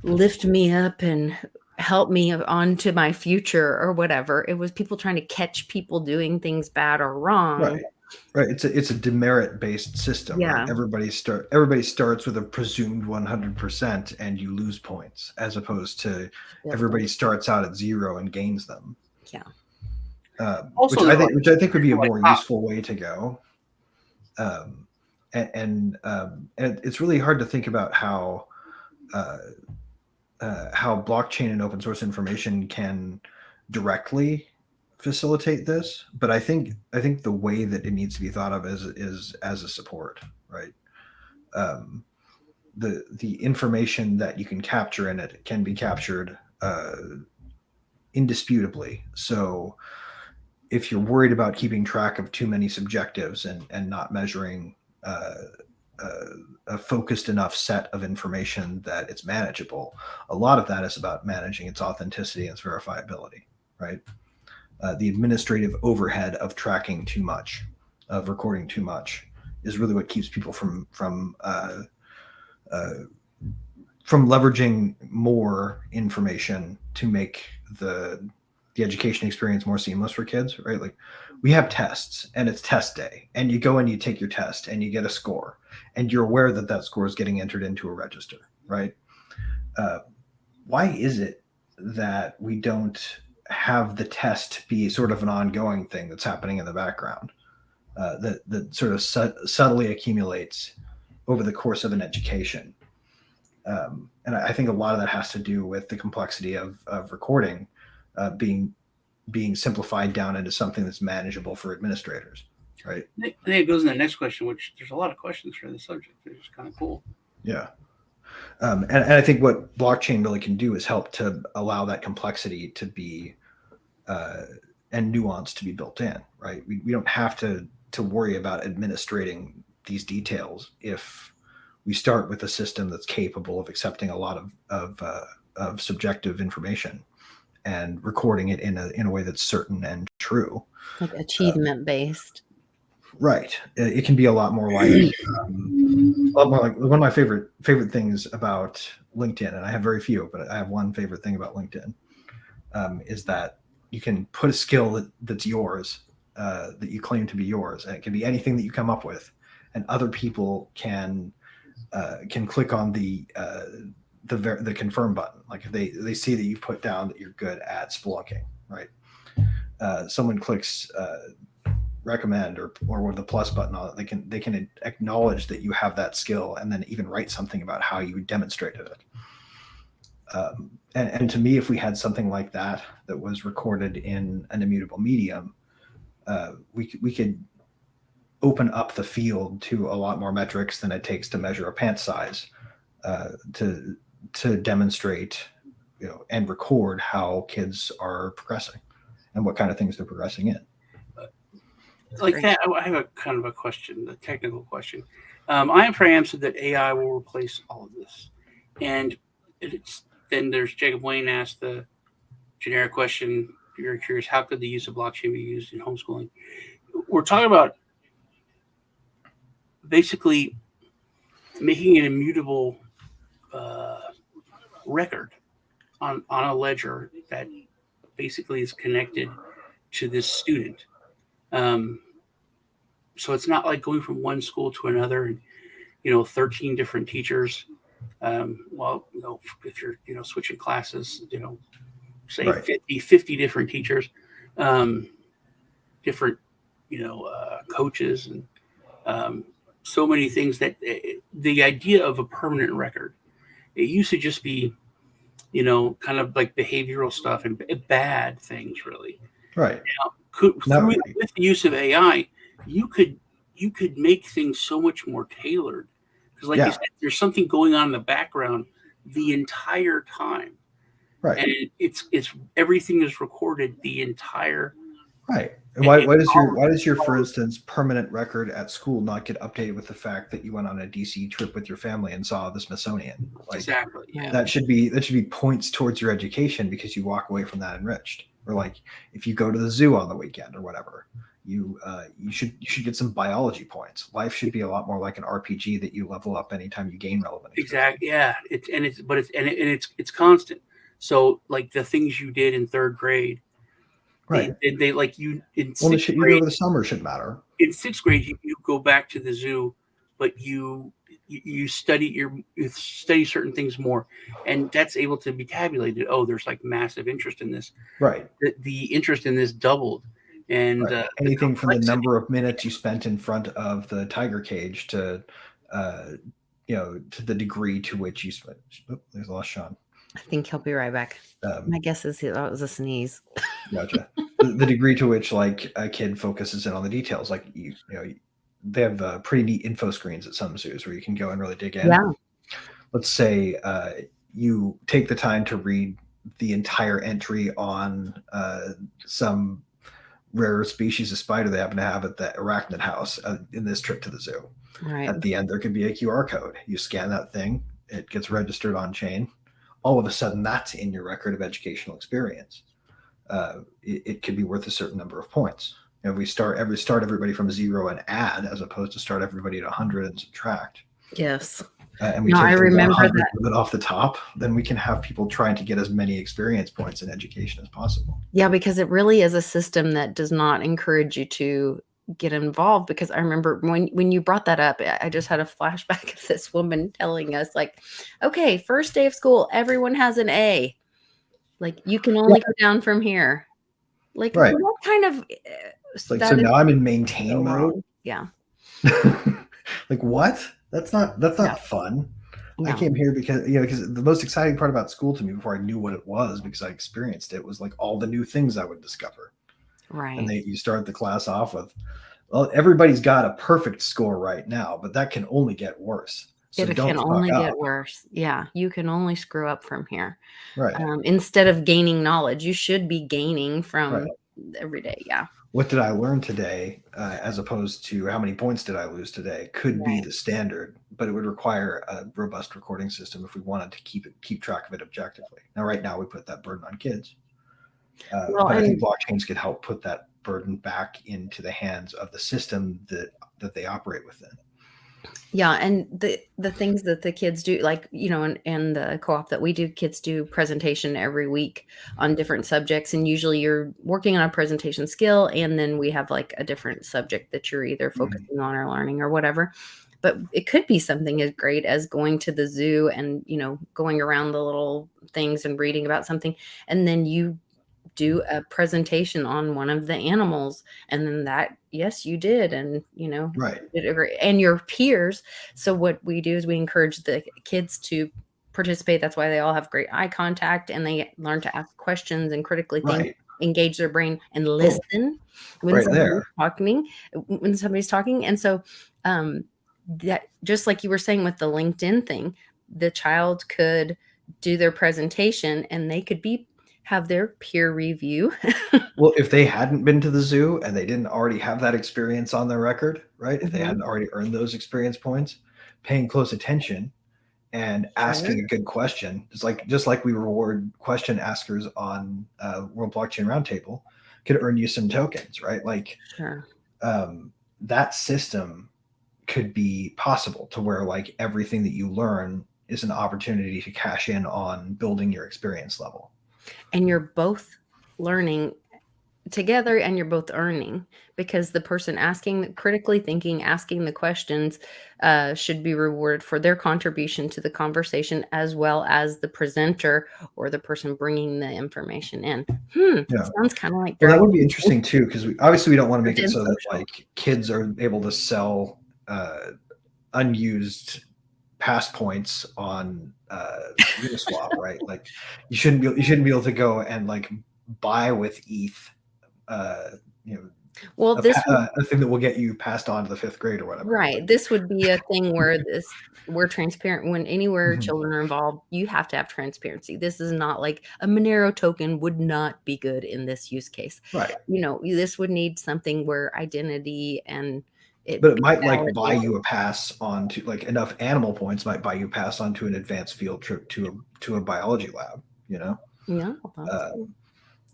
lift me up and help me on to my future or whatever. It was people trying to catch people doing things bad or wrong.
Right. It's a demerit based system.
Yeah.
Right? Everybody starts with a presumed 100% and you lose points, as opposed to everybody starts out at 0 and gains them.
Yeah.
Which I think would be a more useful way to go. And it's really hard to think about how blockchain and open source information can directly facilitate this, but I think the way that it needs to be thought of is as a support, right? The information that you can capture in it can be captured indisputably. So if you're worried about keeping track of too many subjectives and not measuring a focused enough set of information that it's manageable, a lot of that is about managing its authenticity and its verifiability, right? The administrative overhead of tracking too much, of recording too much, is really what keeps people from leveraging more information to make the the education experience more seamless for kids, right? Like we have tests and it's test day, and you go and you take your test and you get a score, and you're aware that that score is getting entered into a register, right? Why is it that we don't have the test be sort of an ongoing thing that's happening in the background, that sort of subtly accumulates over the course of an education? And I think a lot of that has to do with the complexity of recording being simplified down into something that's manageable for administrators, right?
I think it goes in the next question, which there's a lot of questions for this subject. It's kind of cool.
Yeah. And I think what blockchain really can do is help to allow that complexity to be and nuance to be built in, right? We don't have to worry about administrating these details if we start with a system that's capable of accepting a lot of subjective information and recording it in a way that's certain and true,
like achievement based.
Right. It can be a lot more like one of my favorite things about LinkedIn, and I have very few, but I have one favorite thing about LinkedIn, is that you can put a skill that's yours, that you claim to be yours, and it can be anything that you come up with, and other people can click on the confirm button. Like if they see that you put down that you're good at spelunking, right? Someone clicks recommend or with the plus button on it, they can acknowledge that you have that skill, and then even write something about how you demonstrated it. And to me, if we had something like that was recorded in an immutable medium, we could open up the field to a lot more metrics than it takes to measure a pant size, to demonstrate, and record how kids are progressing and what kind of things they're progressing in.
Like that, I have a kind of a question, a technical question. I am for answer that AI will replace all of this, and then there's Jacob Wayne asked the generic question. You're curious, how could the use of blockchain be used in homeschooling? We're talking about basically making an immutable record on a ledger that basically is connected to this student. So it's not like going from one school to another and, 13 different teachers. If you're, switching classes, say right. 50 different teachers, different, coaches, and so many things that the idea of a permanent record, it used to just be, kind of like behavioral stuff and bad things, really.
Right.
Now, with the use of AI, you could make things so much more tailored, because, like you said, there's something going on in the background the entire time,
right?
And it's everything is recorded the entire.
Right. And why does your, for instance, permanent record at school not get updated with the fact that you went on a DC trip with your family and saw the Smithsonian?
Exactly. Yeah.
That should be points towards your education, because you walk away from that enriched. Or like if you go to the zoo on the weekend or whatever, you should get some biology points. Life should be a lot more like an RPG that you level up anytime you gain relevant experience.
Exactly. Yeah. It's constant. So like the things you did in third grade.
Right.
They like you in
well,
sixth
the
grade,
over the summer should matter.
In sixth grade, you go back to the zoo, but you study certain things more, and that's able to be tabulated. Oh, there's like massive interest in this.
Right.
The interest in this doubled, and
right. Anything from the number of minutes you spent in front of the tiger cage to, to the degree to which you spent. Oh, there's lost Sean.
I think he'll be right back. My guess is that was a sneeze.
Gotcha. The degree to which like a kid focuses in on the details, like they have pretty neat info screens at some zoos where you can go and really dig in.
Yeah.
Let's say you take the time to read the entire entry on some rare species of spider they happen to have at the arachnid house in this trip to the zoo.
Right.
At the end, there could be a QR code. You scan that thing, it gets registered on chain. All of a sudden, that's in your record of educational experience. It could be worth a certain number of points. We start everybody from 0 and add, as opposed to start everybody at 100 and subtract.
Yes.
and we
No, I
take the
remember
100
that.
of it off the top, then we can have people trying to get as many experience points in education as possible.
Yeah, because it really is a system that does not encourage you to get involved. Because I remember when you brought that up, I just had a flashback of this woman telling us, like, okay, first day of school, everyone has an A. Like, you can only go down from here. Like,
Right.
what kind of
Like,
that
so
is
now I'm in
so
maintain mode.
wrong. Yeah.
Like, what? That's not
No.
fun. I
No.
came here because because the most exciting part about school to me before I knew what it was, because I experienced it, was like all the new things I would discover.
Right.
And you start the class off with, well, everybody's got a perfect score right now, but that can only get worse. So
It
don't
can
fuck
only
up.
get worse. Yeah, you can only screw up from here.
Right.
Instead of gaining knowledge, you should be gaining from
Right.
every day. Yeah.
What did I learn today, as opposed to how many points did I lose today, could be
Right.
the standard, but it would require a robust recording system if we wanted to keep track of it objectively. Now, right now, we put that burden on kids.
Well,
But I
and
think blockchains could help put that burden back into the hands of the system that they operate within.
yeah, and the things that the kids do, like, and the co-op that we do, kids do presentation every week on different subjects, and usually you're working on a presentation skill, and then we have like a different subject that you're either focusing on or learning or whatever. But it could be something as great as going to the zoo and going around the little things and reading about something, and then you do a presentation on one of the animals, and then that, yes, you did, and
Right.
did it great, and your peers. So what we do is we encourage the kids to participate. That's why they all have great eye contact, and they learn to ask questions and critically think,
Right.
engage their brain, and listen when
Right
somebody's
there.
talking. And so that, just like you were saying with the LinkedIn thing, the child could do their presentation and they could have their peer review.
Well, if they hadn't been to the zoo and they didn't already have that experience on their record, right? If they hadn't already earned those experience points, paying close attention and asking a good question, just like we reward question askers on World Blockchain Roundtable, could earn you some tokens, right? Like,
Sure.
That system could be possible to where like everything that you learn is an opportunity to cash in on building your experience level.
And you're both learning together, and you're both earning, because the person critically thinking, asking the questions should be rewarded for their contribution to the conversation, as well as the presenter or the person bringing the information in. Sounds kind of like
Well, that would be interesting too, because we don't want to make it so that
social.
like kids are able to sell unused pass points on Uniswap, right? Like you shouldn't be able to go and like buy with ETH,
well,
a thing that will get you passed on to the 5th grade or whatever.
Right. This would be a thing where we're transparent. When anywhere children are involved, you have to have transparency. This is not like a Monero token would not be good in this use case.
Right.
This would need something where identity and
but it might like buy you a pass on to like enough animal points might buy you a pass onto an advanced field trip to a biology lab,
Yeah.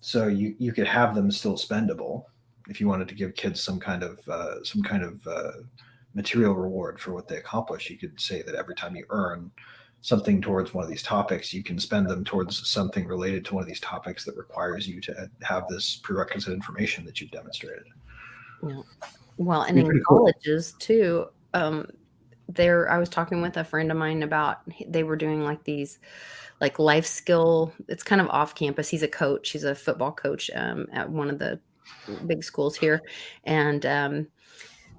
So you could have them still spendable if you wanted to give kids some kind of material reward for what they accomplish. You could say that every time you earn something towards one of these topics, you can spend them towards something related to one of these topics that requires you to have this prerequisite information that you've demonstrated.
Yeah. Well, and in colleges too, I was talking with a friend of mine about, they were doing like these like life skill, it's kind of off campus. He's a coach. He's a football coach at one of the big schools here. And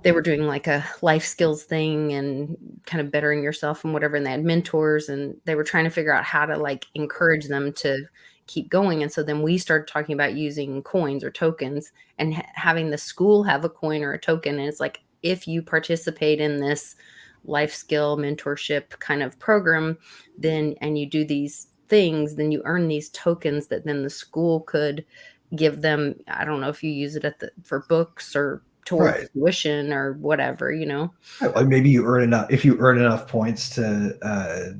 they were doing like a life skills thing and kind of bettering yourself and whatever. And they had mentors, and they were trying to figure out how to like encourage them to keep going. And so then we started talking about using coins or tokens and having the school have a coin or a token. And it's like, if you participate in this life skill mentorship kind of program, and you do these things, then you earn these tokens that then the school could give them. I don't know if you use it for books or towards tuition or whatever,
Like maybe you earn enough, if you earn enough points to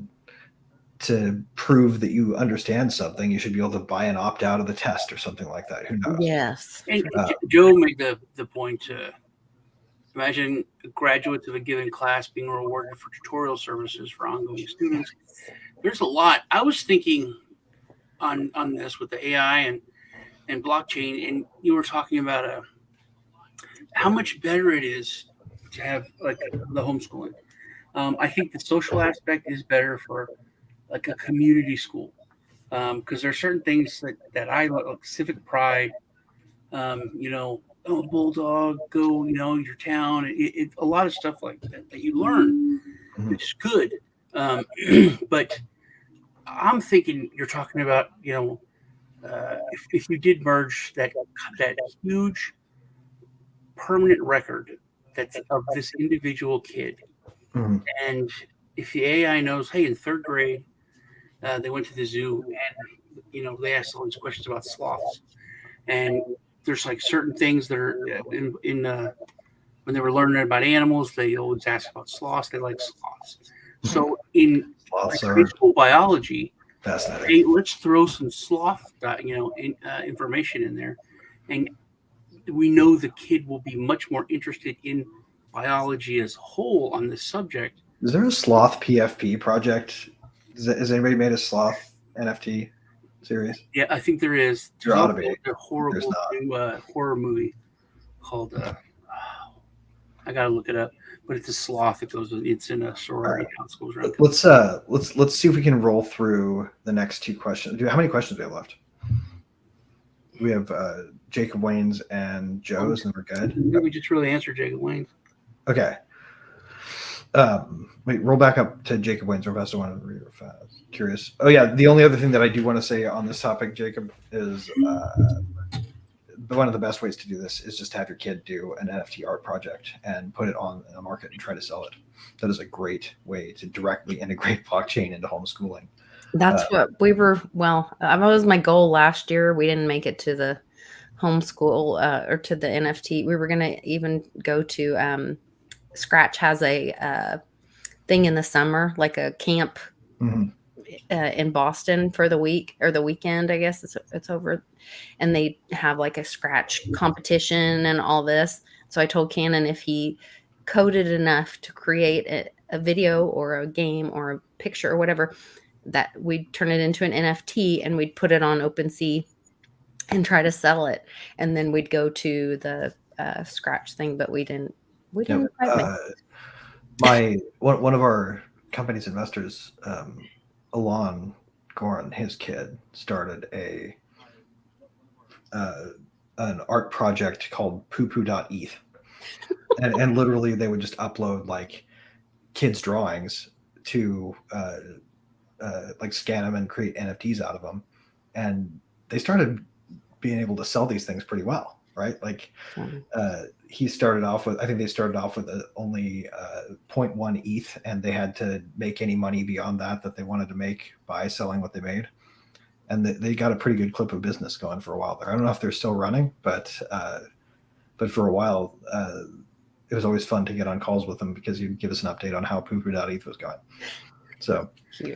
prove that you understand something, you should be able to buy an opt out of the test or something like that. Who knows?
Yes.
And Joe made the point Imagine graduates of a given class being rewarded for tutorial services for ongoing students. There's a lot. I was thinking on this with the AI and blockchain, and you were talking about how much better it is to have like the homeschooling. I think the social aspect is better for like a community school because there are certain things that I like civic pride. Oh, bulldog, go, your town. A lot of stuff like that you learn, which is good. But I'm thinking you're talking about, if you did merge that huge permanent record that's of this individual kid,
Mhm.
and if the AI knows, hey, in third grade, they went to the zoo and they asked all these questions about sloths, and there's like certain things that are in when they were learning about animals, they always ask about sloths. They like sloths. So in like
Sloths
high
are
school biology,
fascinating.
hey, let's throw some sloth, information in there, and we know the kid will be much more interested in biology as a whole on this subject.
Is there a sloth PFP project? Has anybody made a sloth NFT series?
Yeah, I think there is.
There
There's
ought to
also
be.
a horrible new horror movie called I gotta look it up, but it's a sloth that goes. It's in a sorority house. Goes around.
Let's see if we can roll through the next two questions. How many questions do we have left? We have Jacob Wayne's and Joe's, and we're good.
We just really answered Jacob Wayne's.
Okay. Wait, roll back up to Jacob Wayne's real fast. I want to read real fast. Curious. Oh yeah, the only other thing that I do want to say on this topic, Jacob, is one of the best ways to do this is just to have your kid do an NFT art project and put it on the market and try to sell it. That is a great way to directly integrate blockchain into homeschooling.
That's what we were. Well, that was my goal last year. We didn't make it to the homeschool or to the NFT. We were going to even go to Scratch has a thing in the summer, like a camp in Boston for the week or the weekend. I guess it's over, and they have like a Scratch competition and all this. So I told Cannon if he coded enough to create a video or a game or a picture or whatever, that we'd turn it into an NFT and we'd put it on OpenSea and try to sell it. And then we'd go to the Scratch thing, but we didn't quite make it.
One of our company's investors, Alon Goran, his kid started an art project called poo-poo.eth. and literally they would just upload like kids' drawings to like scan them and create NFTs out of them. And they started being able to sell these things pretty well, right? Like he started off with, I think they started off with only 0.1 ETH, and they had to make any money beyond that they wanted to make by selling what they made. And they got a pretty good clip of business going for a while there. I don't know if they're still running, but for a while, it was always fun to get on calls with them because you'd give us an update on how poo-poo.eth was going. So,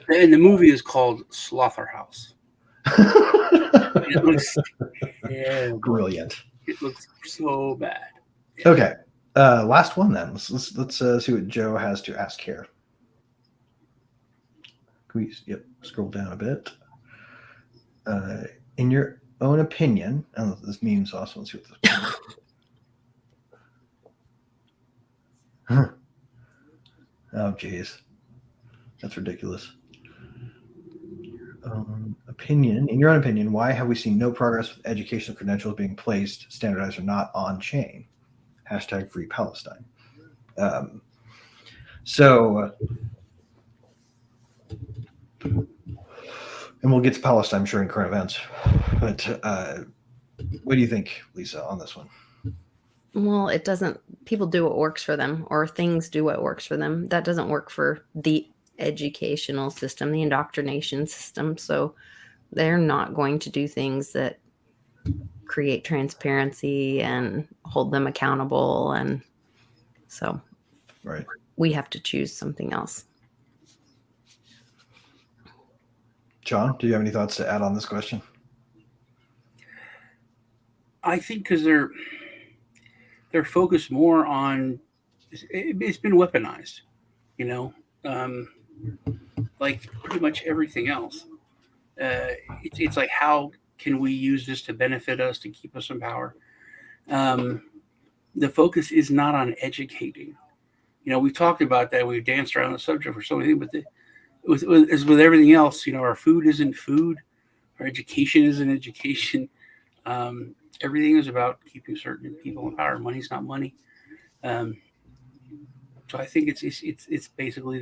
and the movie is called Slaughterhouse. It looks
brilliant.
It looks so bad.
Okay, last one then. Let's see what Joe has to ask here. Can we scroll down a bit? In your own opinion, and this meme's awesome. Let's see what this. Oh, geez. That's ridiculous. In your own opinion, why have we seen no progress with educational credentials being placed, standardized or not, on chain? # Free Palestine. And we'll get to Palestine, I'm sure, in current events. But what do you think, Lisa, on this one?
Well, it doesn't. People do what works for them, or things do what works for them. That doesn't work for the educational system, the indoctrination system. So they're not going to do things that create transparency and hold them accountable. And so we have to choose something else.
John, do you have any thoughts to add on this question?
I think because they're focused more on it's been weaponized, you know, like pretty much everything else. It's like, how can we use this to benefit us, to keep us in power? The focus is not on educating. You know, we've talked about that. We've danced around the subject for so many things, but as with everything else, you know, our food isn't food, our education isn't education. Everything is about keeping certain people in power. Money's not money. Um, so I think it's basically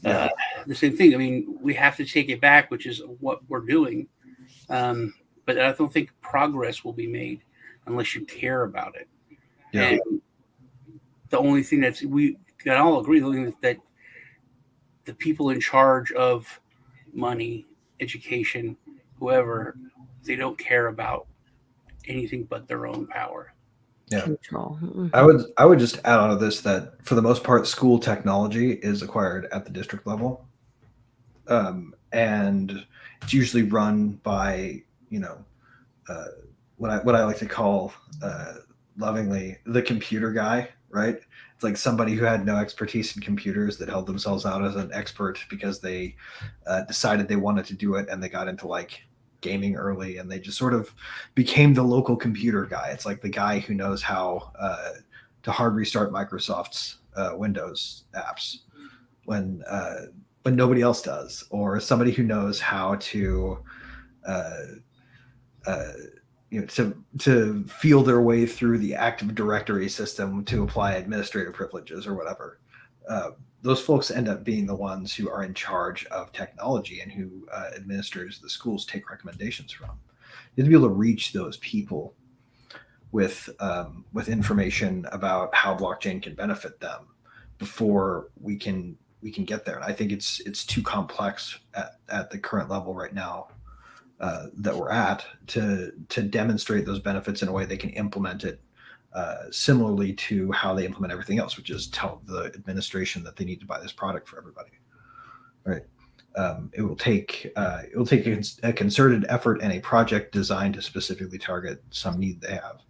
Yeah.
the same thing. I mean, we have to take it back, which is what we're doing. But I don't think progress will be made unless you care about it.
Yeah.
And the only thing we can all agree that the people in charge of money, education, whoever, they don't care about anything but their own power.
Yeah.
Control. Mhm.
I would just add on to this that for the most part, school technology is acquired at the district level, and it's usually run by, you know, what I like to call lovingly the computer guy, right? It's like somebody who had no expertise in computers that held themselves out as an expert because they decided they wanted to do it, and they got into like gaming early, and they just sort of became the local computer guy. It's like the guy who knows how to hard restart Microsoft's Windows apps when nobody else does, or somebody who knows how to uh, uh, to feel their way through the Active Directory system to apply administrative privileges or whatever. Those folks end up being the ones who are in charge of technology and who administrators of the schools take recommendations from. You have to be able to reach those people with information about how blockchain can benefit them before we can get there. And I think it's too complex at the current level right now that we're at to demonstrate those benefits in a way they can implement it similarly to how they implement everything else, which is tell the administration that they need to buy this product for everybody. Right? It will take a concerted effort and a project designed to specifically target some need they have.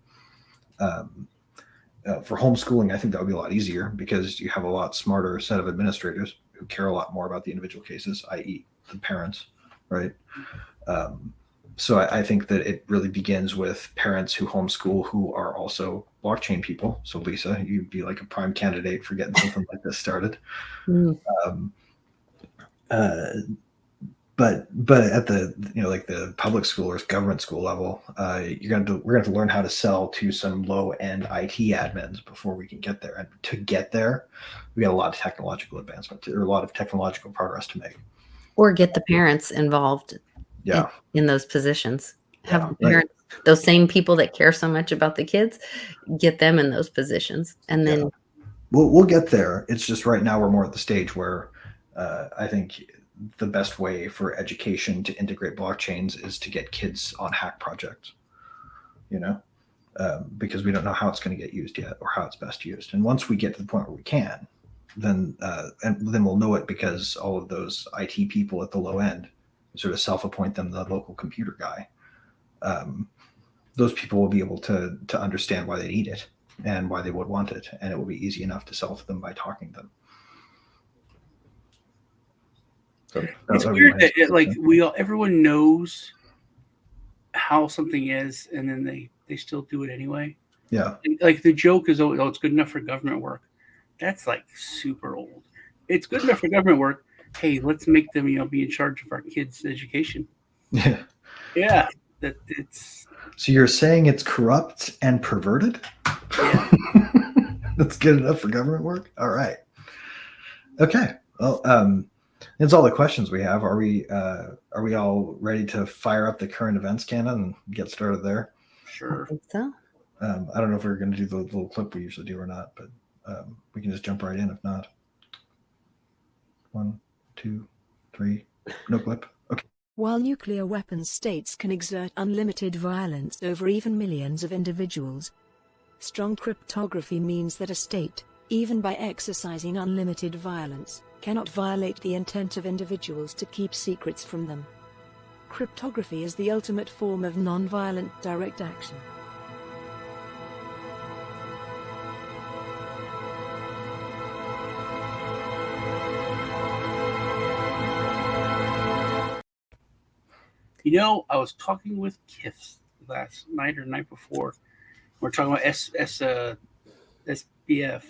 For homeschooling, I think that would be a lot easier because you have a lot smarter set of administrators who care a lot more about the individual cases, i.e., the parents, right? So I think that it really begins with parents who homeschool who are also blockchain people. So Lisa, you'd be like a prime candidate for getting something like this started.
Mm.
But at the like the public school or government school level, we're going to have to learn how to sell to some low end IT admins before we can get there. And to get there, we got a lot of technological advancement or a lot of technological progress to make.
Or get the parents involved.
Yeah.
In those positions. Have
Yeah,
the parents, those same people that care so much about the kids, get them in those positions. And then
we'll get there. It's just right now we're more at the stage where I think the best way for education to integrate blockchains is to get kids on hack projects, because we don't know how it's going to get used yet or how it's best used. And once we get to the point where we can, then we'll know it because all of those IT people at the low end sort of self-appoint them the local computer guy. Those people will be able to understand why they need it and why they would want it, and it will be easy enough to sell to them by talking to them. So
it's weird that everyone knows how something is, and then they still do it anyway.
Yeah.
Like the joke is, oh, it's good enough for government work. That's like super old. It's good enough for government work. Hey, let's make them, be in charge of our kids' education.
Yeah.
Yeah. That it's.
So you're saying it's corrupt and perverted?
Yeah.
That's good enough for government work? All right. Okay. Well, that's all the questions we have. Are we all ready to fire up the current events canon and get started there?
Sure.
I think so.
I don't know if we're going to do the little clip we usually do or not, but we can just jump right in if not. 1, 2, 3. No clip. Okay.
While nuclear weapons states can exert unlimited violence over even millions of individuals, strong cryptography means that a state, even by exercising unlimited violence, cannot violate the intent of individuals to keep secrets from them. Cryptography is the ultimate form of non-violent direct action.
I was talking with Kith last night or the night before. We're talking about SBF,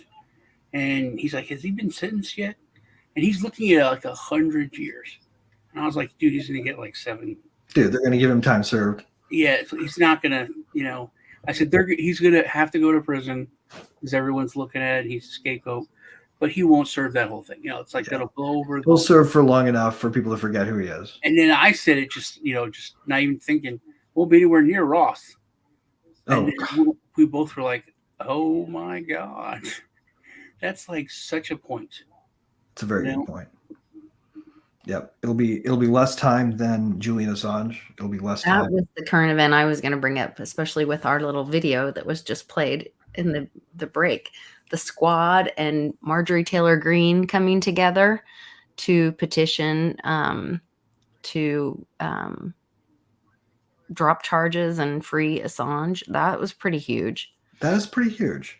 and he's like, "Has he been sentenced yet?" And he's looking at like 100 years. And I was like, "Dude, he's gonna get like 7."
Dude, they're going to give him time served.
Yeah, he's not gonna. I said he's gonna have to go to prison because everyone's looking at it. He's a scapegoat, but he won't serve that whole thing. It's like that'll blow over.
He'll serve for long enough for people to forget who he is.
And then I said it just not even thinking. Won't be anywhere near Ross. And we both were like, "Oh my god, that's like such a point."
It's a very good point. Yep, it'll be less time than Julian Assange. It'll be less time.
That was the current event I was going to bring up, especially with our little video that was just played in the break. The Squad and Marjorie Taylor Greene coming together to petition to drop charges and free Assange. That was pretty huge.
That is pretty huge.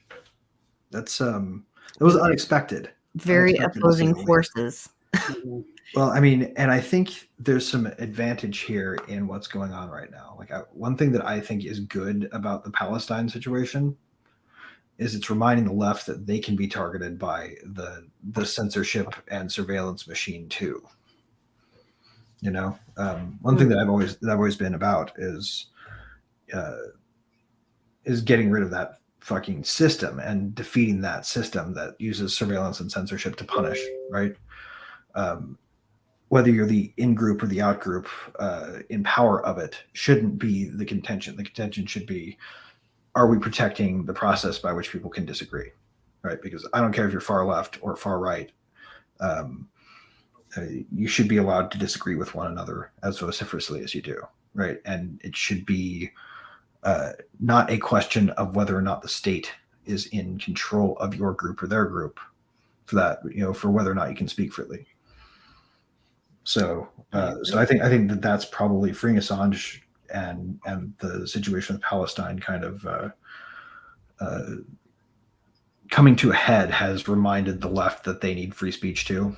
That's it was unexpected.
Very opposing forces.
Well, I mean, and I think there's some advantage here in what's going on right now. Like one thing that I think is good about the Palestine situation is it's reminding the left that they can be targeted by the censorship and surveillance machine too. One thing that I've always been about is getting rid of that fucking system and defeating that system that uses surveillance and censorship to punish, right? Whether you're the in-group or the out-group, in power of it shouldn't be the contention. The contention should be, are we protecting the process by which people can disagree, right? Because I don't care if you're far left or far right. You should be allowed to disagree with one another as vociferously as you do, right? And it should be not a question of whether or not the state is in control of your group or their group for that, for whether or not you can speak freely. So I think that's probably freeing Assange and the situation with Palestine kind of coming to a head has reminded the left that they need free speech too.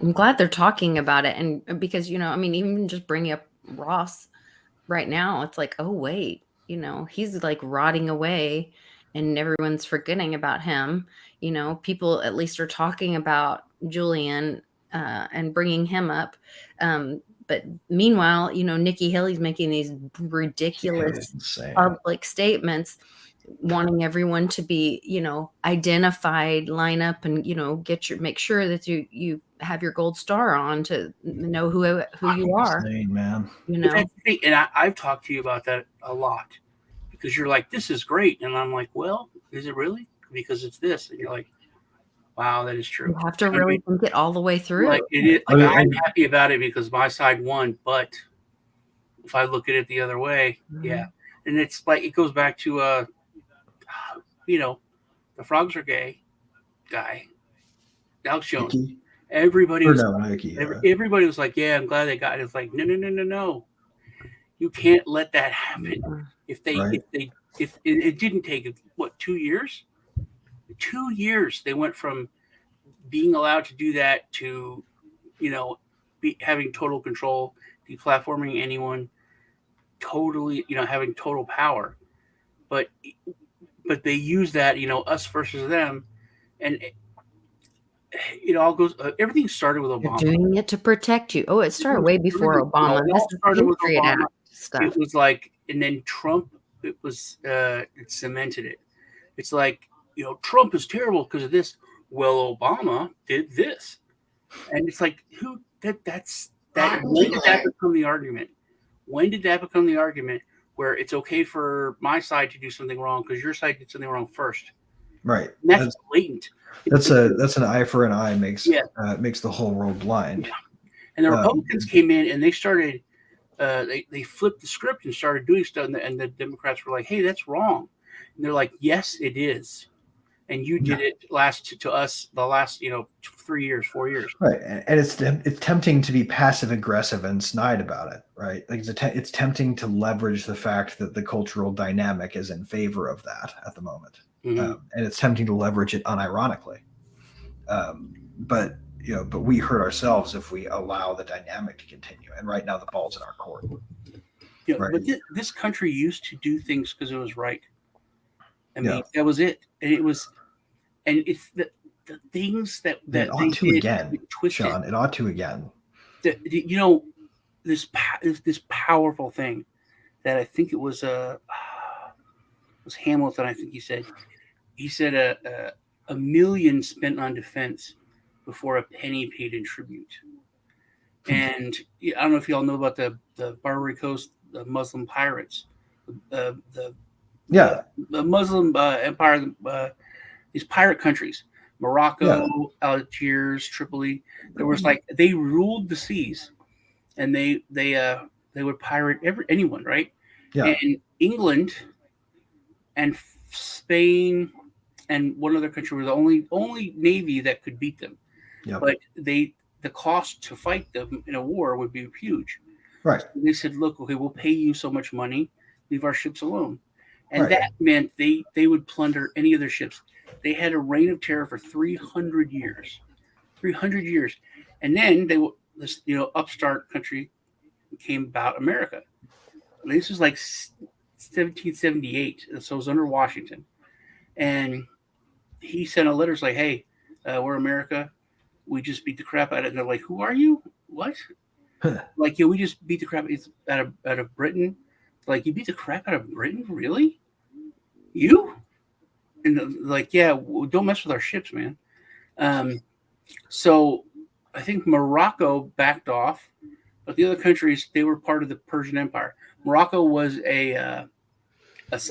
I'm glad they're talking about it, and because even just bringing up Ross right now, it's like, oh wait, he's like rotting away, and everyone's forgetting about him. People at least are talking about Julian and bringing him up. But meanwhile, Nikki Haley's making these ridiculous public statements, wanting everyone to be, identified, line up, and make sure that you have your gold star on to know who you are.
Insane, man.
And I've talked to you about that a lot because you're like, this is great, and I'm like, well, is it really? Because it's this, and you're like, wow, that is true.
You have to really think it all the way through.
Like I'm happy about it because my side won, but if I look at it the other way, yeah. And it's like it goes back to the frogs are gay guy, Alex Jones. Everybody was like, yeah, I'm glad they got it. It's like, no. You can't let that happen. If it didn't take 2 years? 2 years they went from being allowed to do that to having total control, deplatforming anyone, totally having total power, but they use that us versus them, and it all goes everything started with Obama.
You're doing it to protect you. It started way before Obama.
This started with Obama stuff. It was like, and then Trump, it cemented it. It's like, Trump is terrible because of this. Well, Obama did this, and it's like, when did that become the argument? When did that become the argument where it's okay for my side to do something wrong because your side did something wrong first?
Right.
And that's blatant.
That's an eye for an eye makes the whole world blind.
Yeah. And the Republicans came in and they started. They flipped the script and started doing stuff, and the Democrats were like, "Hey, that's wrong," and they're like, "Yes, it is." And you did it to us the last 3 years, 4 years,
right? And it's tempting to be passive aggressive and snide about it, right? Like it's tempting to leverage the fact that the cultural dynamic is in favor of that at the moment, and it's tempting to leverage it unironically. But but we hurt ourselves if we allow the dynamic to continue. And right now the ball's in our court. Right.
But this country used to do things because it was right. I mean,
Yeah.
that was it. And it's the things that
it ought to again, Sean. It ought to again.
This powerful thing that I think it was Hamilton. I think he said a million spent on defense before a penny paid in tribute. And I don't know if y'all know about the Barbary Coast, the Muslim pirates, the Muslim empire, these pirate countries, Morocco, Algiers, Tripoli. There was they ruled the seas, and they would pirate anyone, right?
Yeah.
And England and Spain and one other country were the only navy that could beat them.
Yep.
But the cost to fight them in a war would be huge.
Right.
So they said, look, okay, we'll pay you so much money, leave our ships alone. And that meant they would plunder any of their ships. They had a reign of terror for 300 years. 300 years. And then this upstart country came about, America. This was 1778. So it was under Washington. And he sent a letter like, hey, we're America. We just beat the crap out of it. And they're like, who are you? What? We just beat the crap out of Britain. Like, you beat the crap out of Britain? Really? You? And don't mess with our ships, man. So I think Morocco backed off, but the other countries, they were part of the Persian Empire. Morocco was a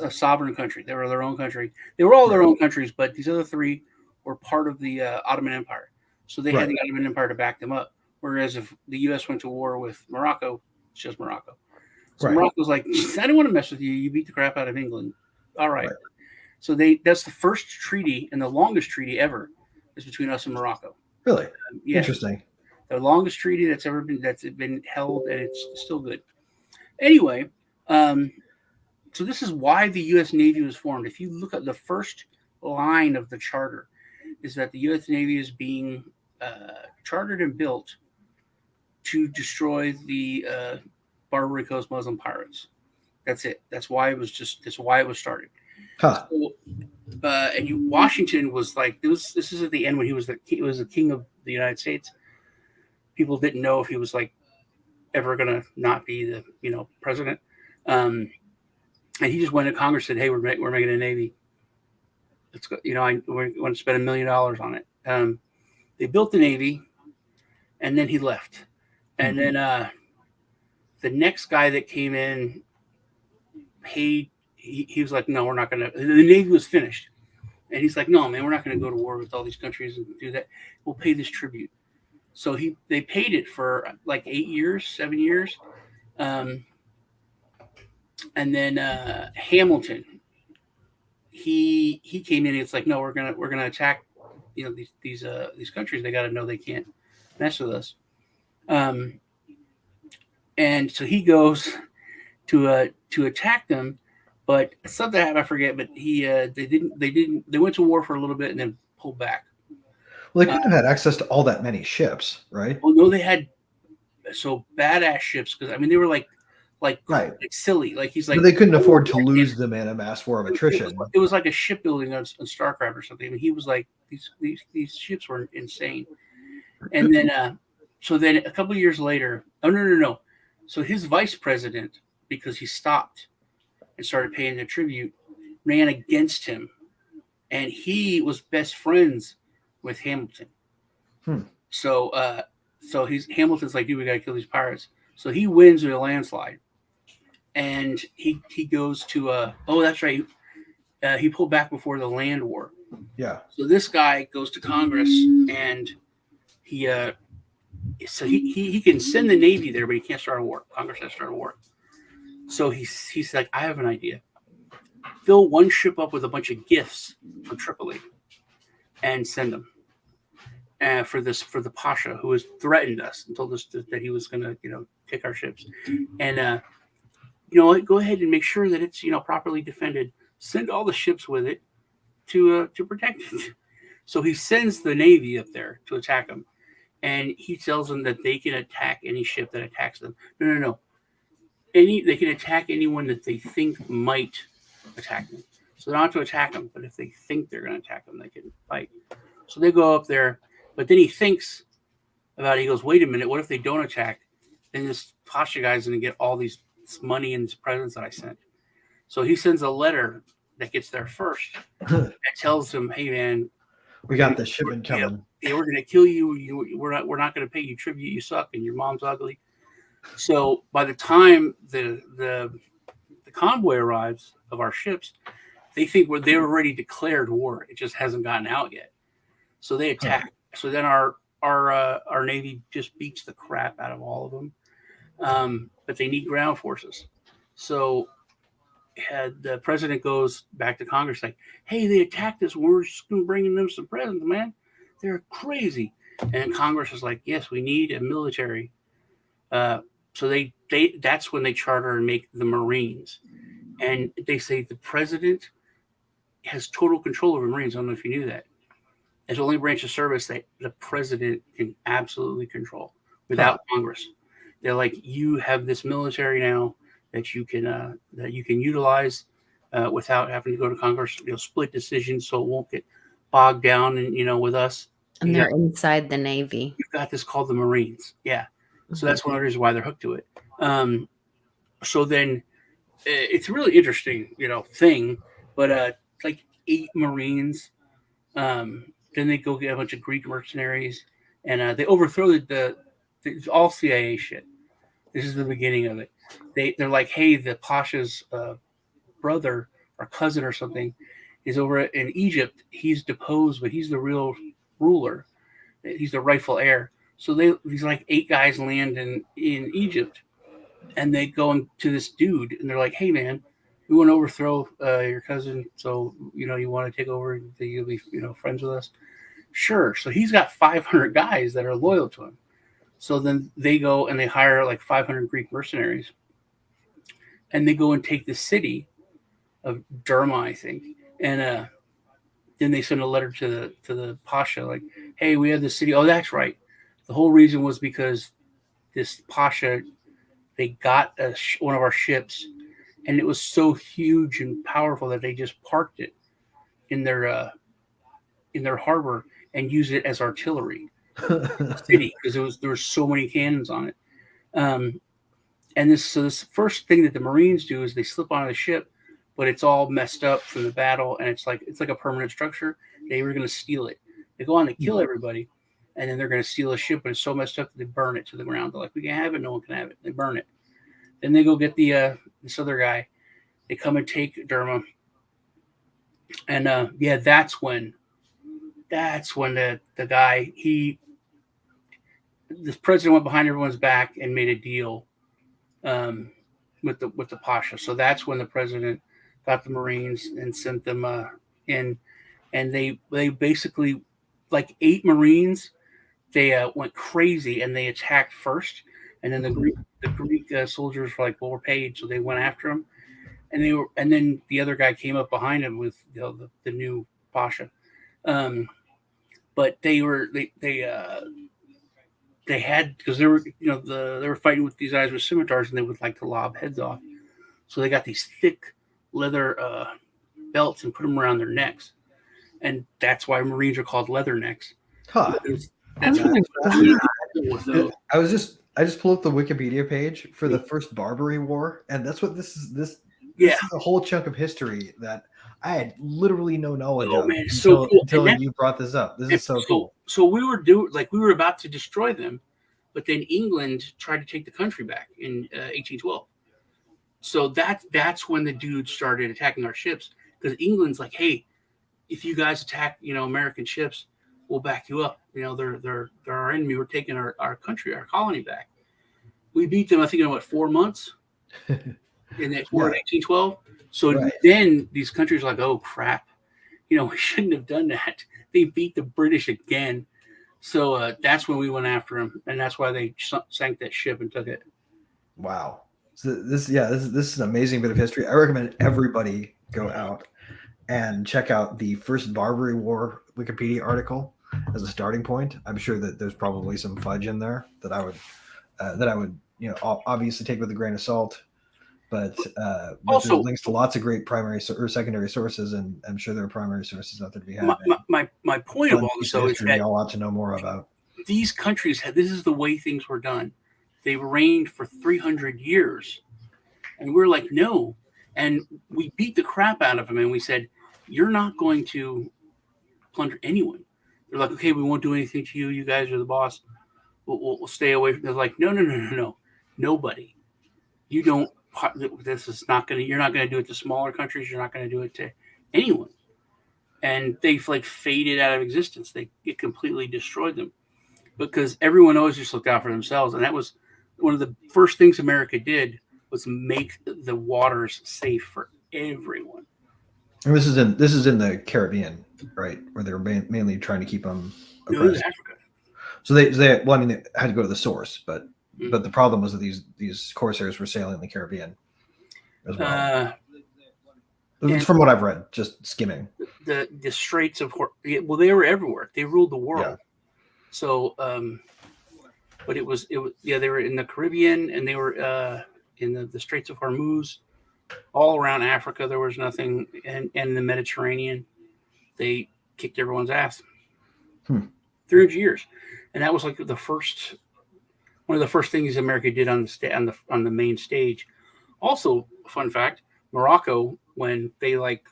sovereign country. They were their own country. They were all their own countries, but these other three were part of the Ottoman Empire. So they had the Ottoman Empire to back them up. Whereas if the U.S. went to war with Morocco, it's just Morocco. So Morocco's like, I don't want to mess with you. You beat the crap out of England. All right. So that's the first treaty and the longest treaty ever is between us and Morocco.
Really? Interesting.
The longest treaty that's been held, and it's still good. Anyway, so this is why the U.S. Navy was formed. If you look at the first line of the charter, is that the U.S. Navy is being chartered and built to destroy the Barbary Coast Muslim pirates. That's it. That's why it was started.
Huh.
So, Washington was this is at the end when he was the king of the United States. People didn't know if he was ever gonna not be the president. And he just went to Congress and said, hey, we're making a Navy. Let's go. We want to spend $1 million on it. They built the Navy, and then he left. And then the next guy that came in paid. He was like, no, we're not going to. The Navy was finished. And he's like, no, man, we're not going to go to war with all these countries and do that. We'll pay this tribute. So they paid it for 8 years, 7 years. And then Hamilton, he came in and it's like, no, we're gonna attack these countries. They got to know they can't mess with us. And so he goes to attack them, but something happened, I forget. But they went to war for a little bit and then pulled back.
Well, they couldn't have had access to all that many ships, right?
Well, no, they had so badass ships because they were like silly. He's like,
but they couldn't afford to lose them in a mass war of attrition.
It was like a shipbuilding on StarCraft or something. He was like, these ships were insane. And then so then a couple of years later, no. So his vice president, because he stopped and started paying the tribute, ran against him, and he was best friends with Hamilton. So Hamilton's like, dude, we gotta kill these pirates. So he wins with a landslide, and he goes to that's right. He pulled back before the land war.
Yeah.
So this guy goes to Congress, and he can send the Navy there, but he can't start a war. Congress has to start a war. So he's like, I have an idea. Fill one ship up with a bunch of gifts from Tripoli, and send them. For the Pasha, who has threatened us and told us that he was going to, take our ships, and go ahead and make sure that it's properly defended. Send all the ships with it to protect it. So he sends the Navy up there to attack him, and he tells them that they can attack any ship that attacks them. No. They can attack anyone that they think might attack them. So they don't have to attack them, but if they think they're going to attack them, they can fight. So they go up there, but then he thinks about it. He goes, wait a minute, what if they don't attack? Then this Pasha guy's going to get all this money and these presents that I sent. So he sends a letter that gets there first that tells them, hey, man,
we got the shipment coming.
Yeah, we're going to kill you. We're not going to pay you tribute. You suck, and your mom's ugly. So by the time the convoy arrives of our ships, they think they've already declared war. It just hasn't gotten out yet. So they attack. So then our Navy just beats the crap out of all of them. But they need ground forces. So the president goes back to Congress like, hey, they attacked us. We're just bringing them some presents, man. They're crazy. And Congress is like, yes, we need a military. So they that's when they charter and make the Marines. And they say the president has total control over Marines. I don't know if you knew that. It's the only branch of service that the president can absolutely control without Congress. They're like, you have this military now that you can utilize without having to go to Congress. Split decisions so it won't get bogged down and with us.
And they're inside the Navy.
You've got this called the Marines. Yeah. So that's one of the reasons why they're hooked to it. So then it's a really interesting, thing. But like 8 Marines. Then they go get a bunch of Greek mercenaries, and they overthrow the all CIA shit. This is the beginning of it. They're like, hey, the Pasha's brother or cousin or something is over in Egypt. He's deposed, but he's the real ruler. He's the rightful heir. So these like 8 guys land in Egypt, and they go into this dude, and they're like, hey, man, we want to overthrow your cousin. So, you want to take over, you'll be, friends with us. Sure. So he's got 500 guys that are loyal to him. So then they go and they hire like 500 Greek mercenaries, and they go and take the city of Derma, I think. And then they send a letter to the Pasha, like, hey, we have the city. Oh, that's right. The whole reason was because this Pasha, they got one of our ships, and it was so huge and powerful that they just parked it in their harbor and used it as artillery city because there were so many cannons on it. And this first thing that the Marines do is they slip onto the ship, but it's all messed up from the battle, and it's like a permanent structure. They were going to steal it. They go on to kill everybody, and then they're going to steal a ship, but it's so messed up that they burn it to the ground. They're like, we can't have it. No one can have it. They burn it. Then they go get this other guy. They come and take Derma. And that's when the guy, the president went behind everyone's back and made a deal with the Pasha. So that's when the president got the Marines and sent them in, and they basically, like 8 Marines, they went crazy and they attacked first, and then the Greek soldiers were like, well, we're paid, so they went after him. And then the other guy came up behind him with the new Pasha, but they had, because they were fighting with these guys with scimitars, and they would like to lob heads off, so they got these thick leather belts and put them around their necks, and that's why Marines are called leathernecks.
Huh.
That's
I just pulled up the Wikipedia page for the first Barbary War, and that's what this is. This is a whole chunk of history that I had literally no knowledge of until you brought this up. This is so cool.
So we were about to destroy them, but then England tried to take the country back in 1812. So that's when the dude started attacking our ships, because England's like, hey, if you guys attack American ships, we'll back you up. They're our enemy. We're taking our country, our colony back. We beat them, I think, in 4 months in that war in 1812. So then these countries are like, oh crap, we shouldn't have done that. They beat the British again. So that's when we went after them, and that's why they sank that ship and took it.
Wow. So this is an amazing bit of history. I recommend everybody go out and check out the first Barbary War Wikipedia article. as a starting point. I'm sure that there's probably some fudge in there that I would obviously take with a grain of salt. But there's
Also,
links to lots of great primary or secondary sources, and I'm sure there are primary sources out there to be had.
my point of all this, though, is that
we all ought to know more about.
These countries this is the way things were done. They reigned for 300 years, and we're like, no, and we beat the crap out of them, and we said, you're not going to plunder anyone. They're like, okay, we won't do anything to you. You guys are the boss. We'll stay away from. They're like, no, nobody. You don't. This is not going to. You're not going to do it to smaller countries. You're not going to do it to anyone. And they've like faded out of existence. It completely destroyed them because everyone always just looked out for themselves. And that was one of the first things America did was make the waters safe for everyone.
And this is in the Caribbean, right? Where they were mainly trying to keep them oppressed.
Africa.
So they had to go to the source, but the problem was that these corsairs were sailing in the Caribbean as well. From what I've read, just skimming.
The Straits of they were everywhere. They ruled the world. Yeah. So, but it was they were in the Caribbean and they were in the Straits of Hormuz, all around Africa. There was nothing, and in the Mediterranean, they kicked everyone's ass. 300 years, and that was like one of the first things America did on the main stage. Also, fun fact: Morocco, when they made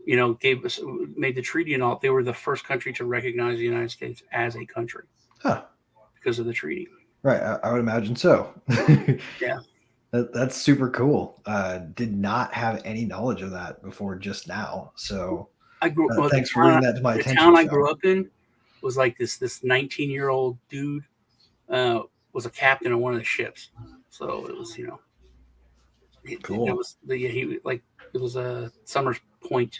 the treaty and all, they were the first country to recognize the United States as a country. Because of the treaty.
Right, I would imagine so.
Yeah,
that's super cool. Did not have any knowledge of that before just now. So thanks for bringing that to my attention.
The town I grew up in was like this 19-year-old dude was a captain on one of the ships. So it was
cool.
It was a Summers Point,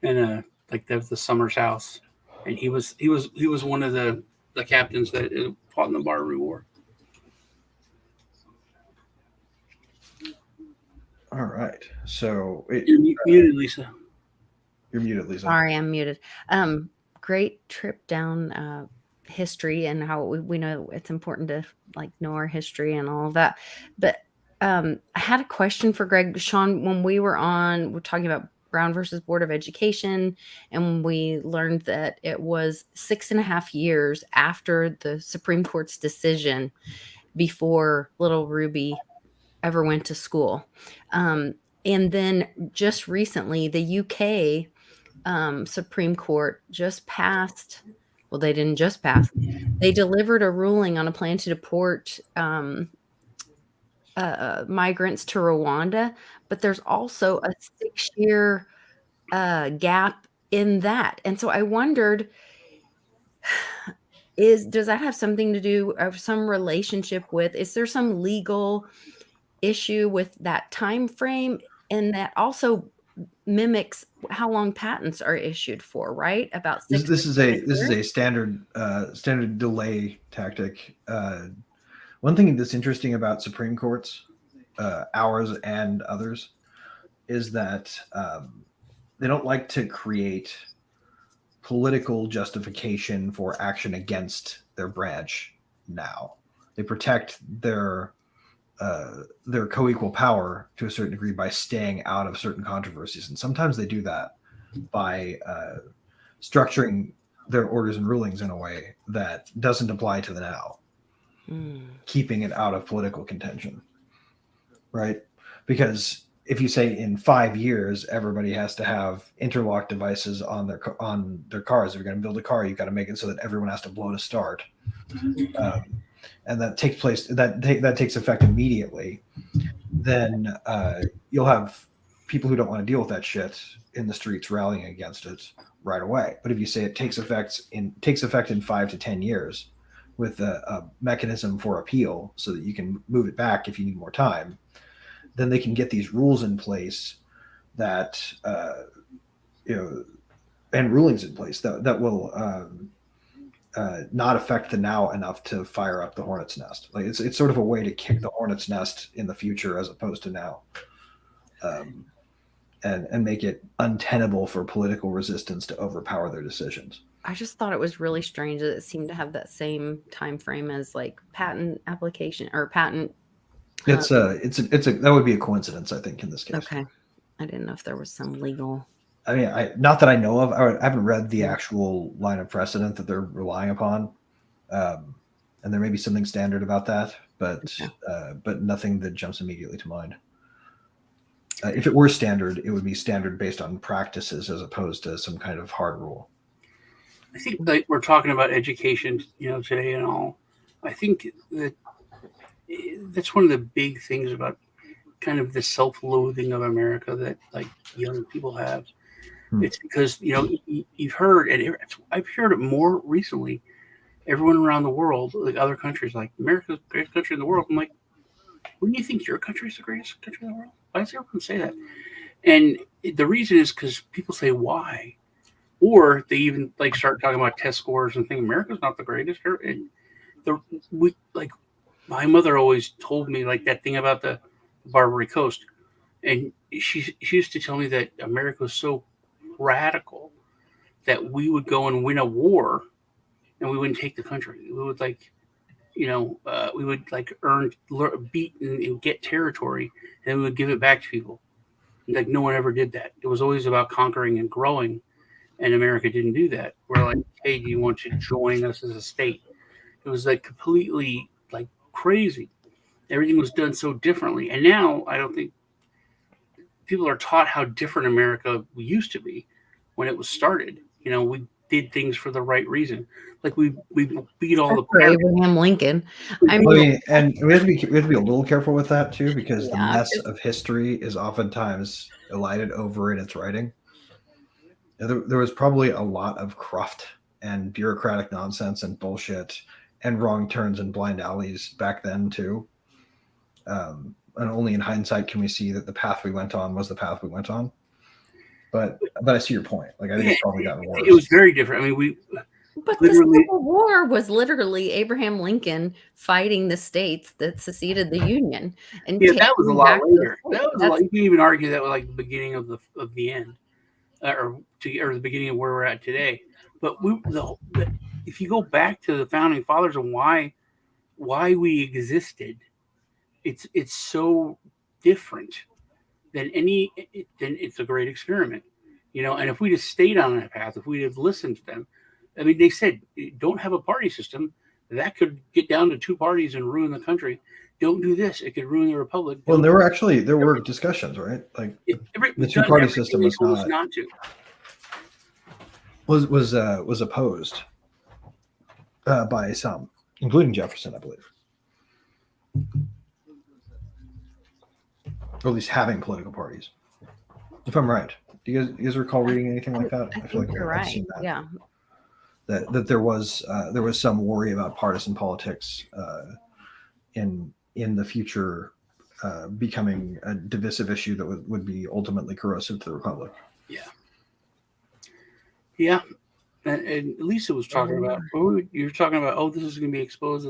and that was the Summers House, and he was one of the captains that fought in the Barbary War.
All right, so
you're muted, Lisa.
You're muted, Lisa.
Sorry, I'm muted. Great trip down history and how we know it's important to know our history and all of that. But I had a question for Greg. Sean, when we're talking about Brown versus Board of Education, and we learned that it was 6.5 years after the Supreme Court's decision before little Ruby ever went to school. And then just recently, the UK Supreme Court just passed. Well, they didn't just pass. They delivered a ruling on a plan to deport migrants to Rwanda, but there's also a 6-year gap in that. And so I wondered, does that have something to do of some relationship with, is there some legal issue with that time frame? And that also mimics how long patents are issued for, right? About 6
This is a standard delay tactic. One thing that's interesting about Supreme Courts, ours and others, is that they don't like to create political justification for action against their branch now. They protect their co-equal power to a certain degree by staying out of certain controversies. And sometimes they do that by structuring their orders and rulings in a way that doesn't apply to the now, keeping it out of political contention, right? Because if you say in 5 years, everybody has to have interlock devices on their cars. If you're going to build a car, you've got to make it so that everyone has to blow to start. And that takes place, that takes effect immediately, then you'll have people who don't want to deal with that shit in the streets rallying against it right away. But if you say it takes effect in 5 to 10 years with a mechanism for appeal so that you can move it back if you need more time, then they can get these rules in place that and rulings in place that will not affect the now enough to fire up the hornet's nest. Like it's sort of a way to kick the hornet's nest in the future as opposed to now, and make it untenable for political resistance to overpower their decisions.
I just thought it was really strange that it seemed to have that same time frame as like patent application or patent.
It's that would be a coincidence, I think, in this case.
Okay, I didn't know if there was some legal.
I mean, not that I know of. I haven't read the actual line of precedent that they're relying upon, and there may be something standard about that, but nothing that jumps immediately to mind. If it were standard, it would be standard based on practices as opposed to some kind of hard rule.
I think like we're talking about education, today and all. I think that that's one of the big things about kind of the self-loathing of America that like young people have. It's because you've heard, and I've heard it more recently. Everyone around the world, like other countries, like America's the greatest country in the world. I'm like, wouldn't you think your country is the greatest country in the world? Why does everyone say that? And the reason is because people say why, or they even like start talking about test scores and think America's not the greatest. And my mother always told me like that thing about the Barbary Coast, and she used to tell me that America was so radical that we would go and win a war, and we wouldn't take the country. We would we would beat and get territory, and we would give it back to people. Like no one ever did that. It was always about conquering and growing, and America didn't do that. We're like, hey, do you want to join us as a state? It was like completely like crazy. Everything was done so differently, and now I don't think people are taught how different America used to be when it was started. We did things for the right reason. Like we beat all the
Abraham Lincoln.
And we have to be a little careful with that too, because the mess of history is oftentimes elided over in its writing. There was probably a lot of cruft and bureaucratic nonsense and bullshit and wrong turns and blind alleys back then too. And only in hindsight can we see that the path we went on was the path we went on. But I see your point. Like I think it's probably gotten worse.
It was very different. I mean,
But the Civil War was literally Abraham Lincoln fighting the states that seceded the Union. And
that was a lot later. That was a lot. You can even argue that was like the beginning of the end, or the beginning of where we're at today. But if you go back to the founding fathers and why we existed, it's so different than it's a great experiment, and if we just stayed on that path, if we had listened to them, I mean, they said, don't have a party system that could get down to 2 parties and ruin the country. Don't do this. It could ruin the republic.
Well, there were discussions, right? Like the 2-party system was opposed by some, including Jefferson, I believe. Or at least having political parties, if I'm right. Do you guys recall reading anything like that?
I feel like you're right. Seen that. Yeah.
That there was some worry about partisan politics in the future becoming a divisive issue that would be ultimately corrosive to the republic.
Yeah, and Lisa was talking about. You're talking about. Oh, this is going to be exposed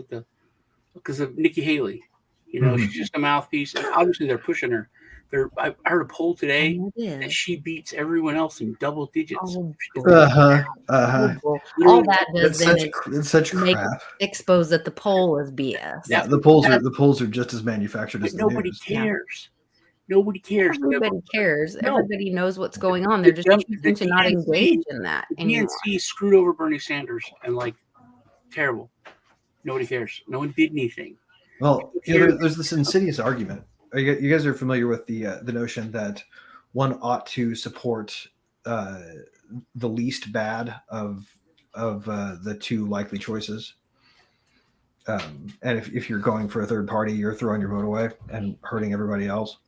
because of Nikki Haley. She's just a mouthpiece, and obviously they're pushing her. I heard a poll today that she beats everyone else in double digits.
All that does
it's such crap.
Expose that the poll is BS.
Yeah, the polls are just as manufactured as the
nobody
news.
cares. Nobody cares.
Everybody cares. No. Everybody knows what's going on. They're just choosing to not engage in that.
The DNC screwed over Bernie Sanders and terrible. Nobody cares. No one did anything.
Well, there's this insidious argument. You guys are familiar with the notion that one ought to support the least bad of the 2 likely choices. And if you're going for a third party, you're throwing your vote away and hurting everybody else.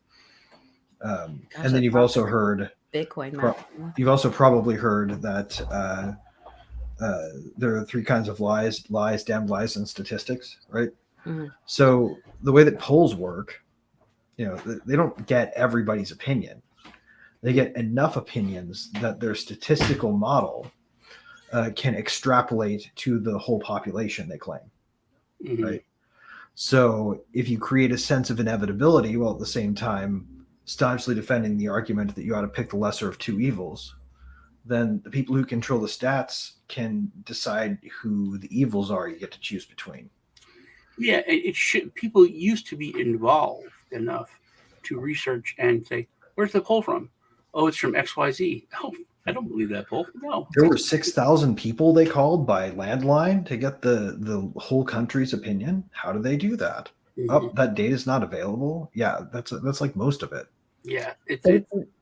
And then you've also heard
Bitcoin.
You've also probably heard that there are 3 kinds of lies, damned lies, and statistics, right?
Mm-hmm.
So the way that polls work, they don't get everybody's opinion. They get enough opinions that their statistical model can extrapolate to the whole population they claim, right? So if you create a sense of inevitability while at the same time staunchly defending the argument that you ought to pick the lesser of 2 evils, then the people who control the stats can decide who the evils are you get to choose between.
Yeah, it should. People used to be involved enough to research and say, "Where's the poll from?" Oh, it's from XYZ. Oh, I don't believe that poll. No,
There were 6,000 people they called by landline to get the whole country's opinion. How do they do that? Oh, that data is not available. Yeah, that's like most of it.
Yeah,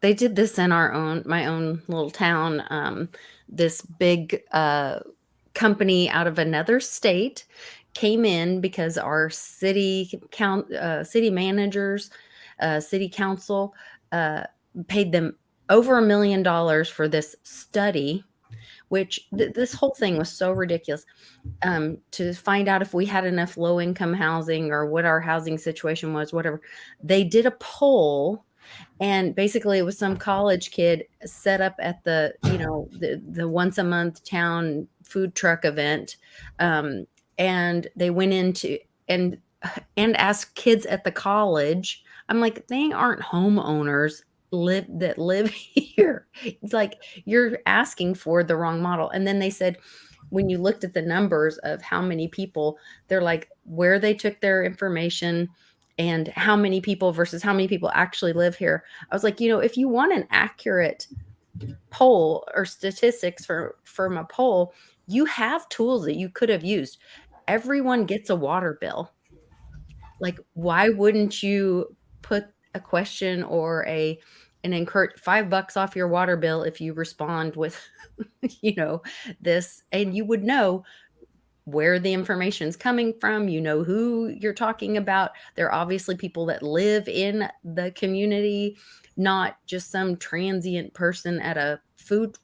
They did this in my own little town. This big company out of another state came in because our city managers, city council paid them over $1 million for this study, which this whole thing was so ridiculous, to find out if we had enough low income housing or what our housing situation was, whatever. They did a poll. And basically it was some college kid set up at the, the once a month town food truck event. And they went into and asked kids at the college. I'm like, they aren't homeowners that live here. It's like you're asking for the wrong model. And then they said, when you looked at the numbers of how many people, they're like where they took their information and how many people versus how many people actually live here. I was like, if you want an accurate poll or statistics from a poll, you have tools that you could have used. Everyone gets a water bill. Like, why wouldn't you put a question or an encourage $5 off your water bill if you respond with, this, and you would know where the information's coming from, who you're talking about. There are obviously people that live in the community, not just some transient person at a food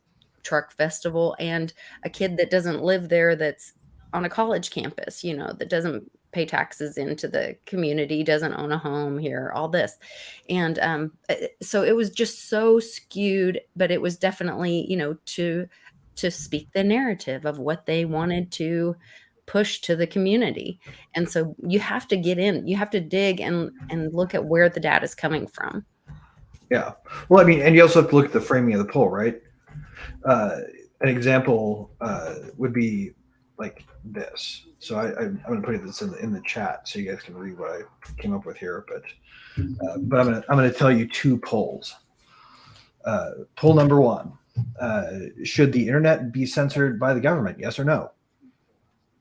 truck festival and a kid that doesn't live there that's on a college campus, that doesn't pay taxes into the community, doesn't own a home here, all this. And so it was just so skewed, but it was definitely, to speak the narrative of what they wanted to push to the community. And so you have to get in, you have to dig and look at where the data is coming from.
Yeah. Well, I mean, and you also have to look at the framing of the poll, right? An example would be like this. So I'm going to put this in the chat so you guys can read what I came up with here. But I'm going to tell you two polls. Poll number one: should the internet be censored by the government? Yes or no?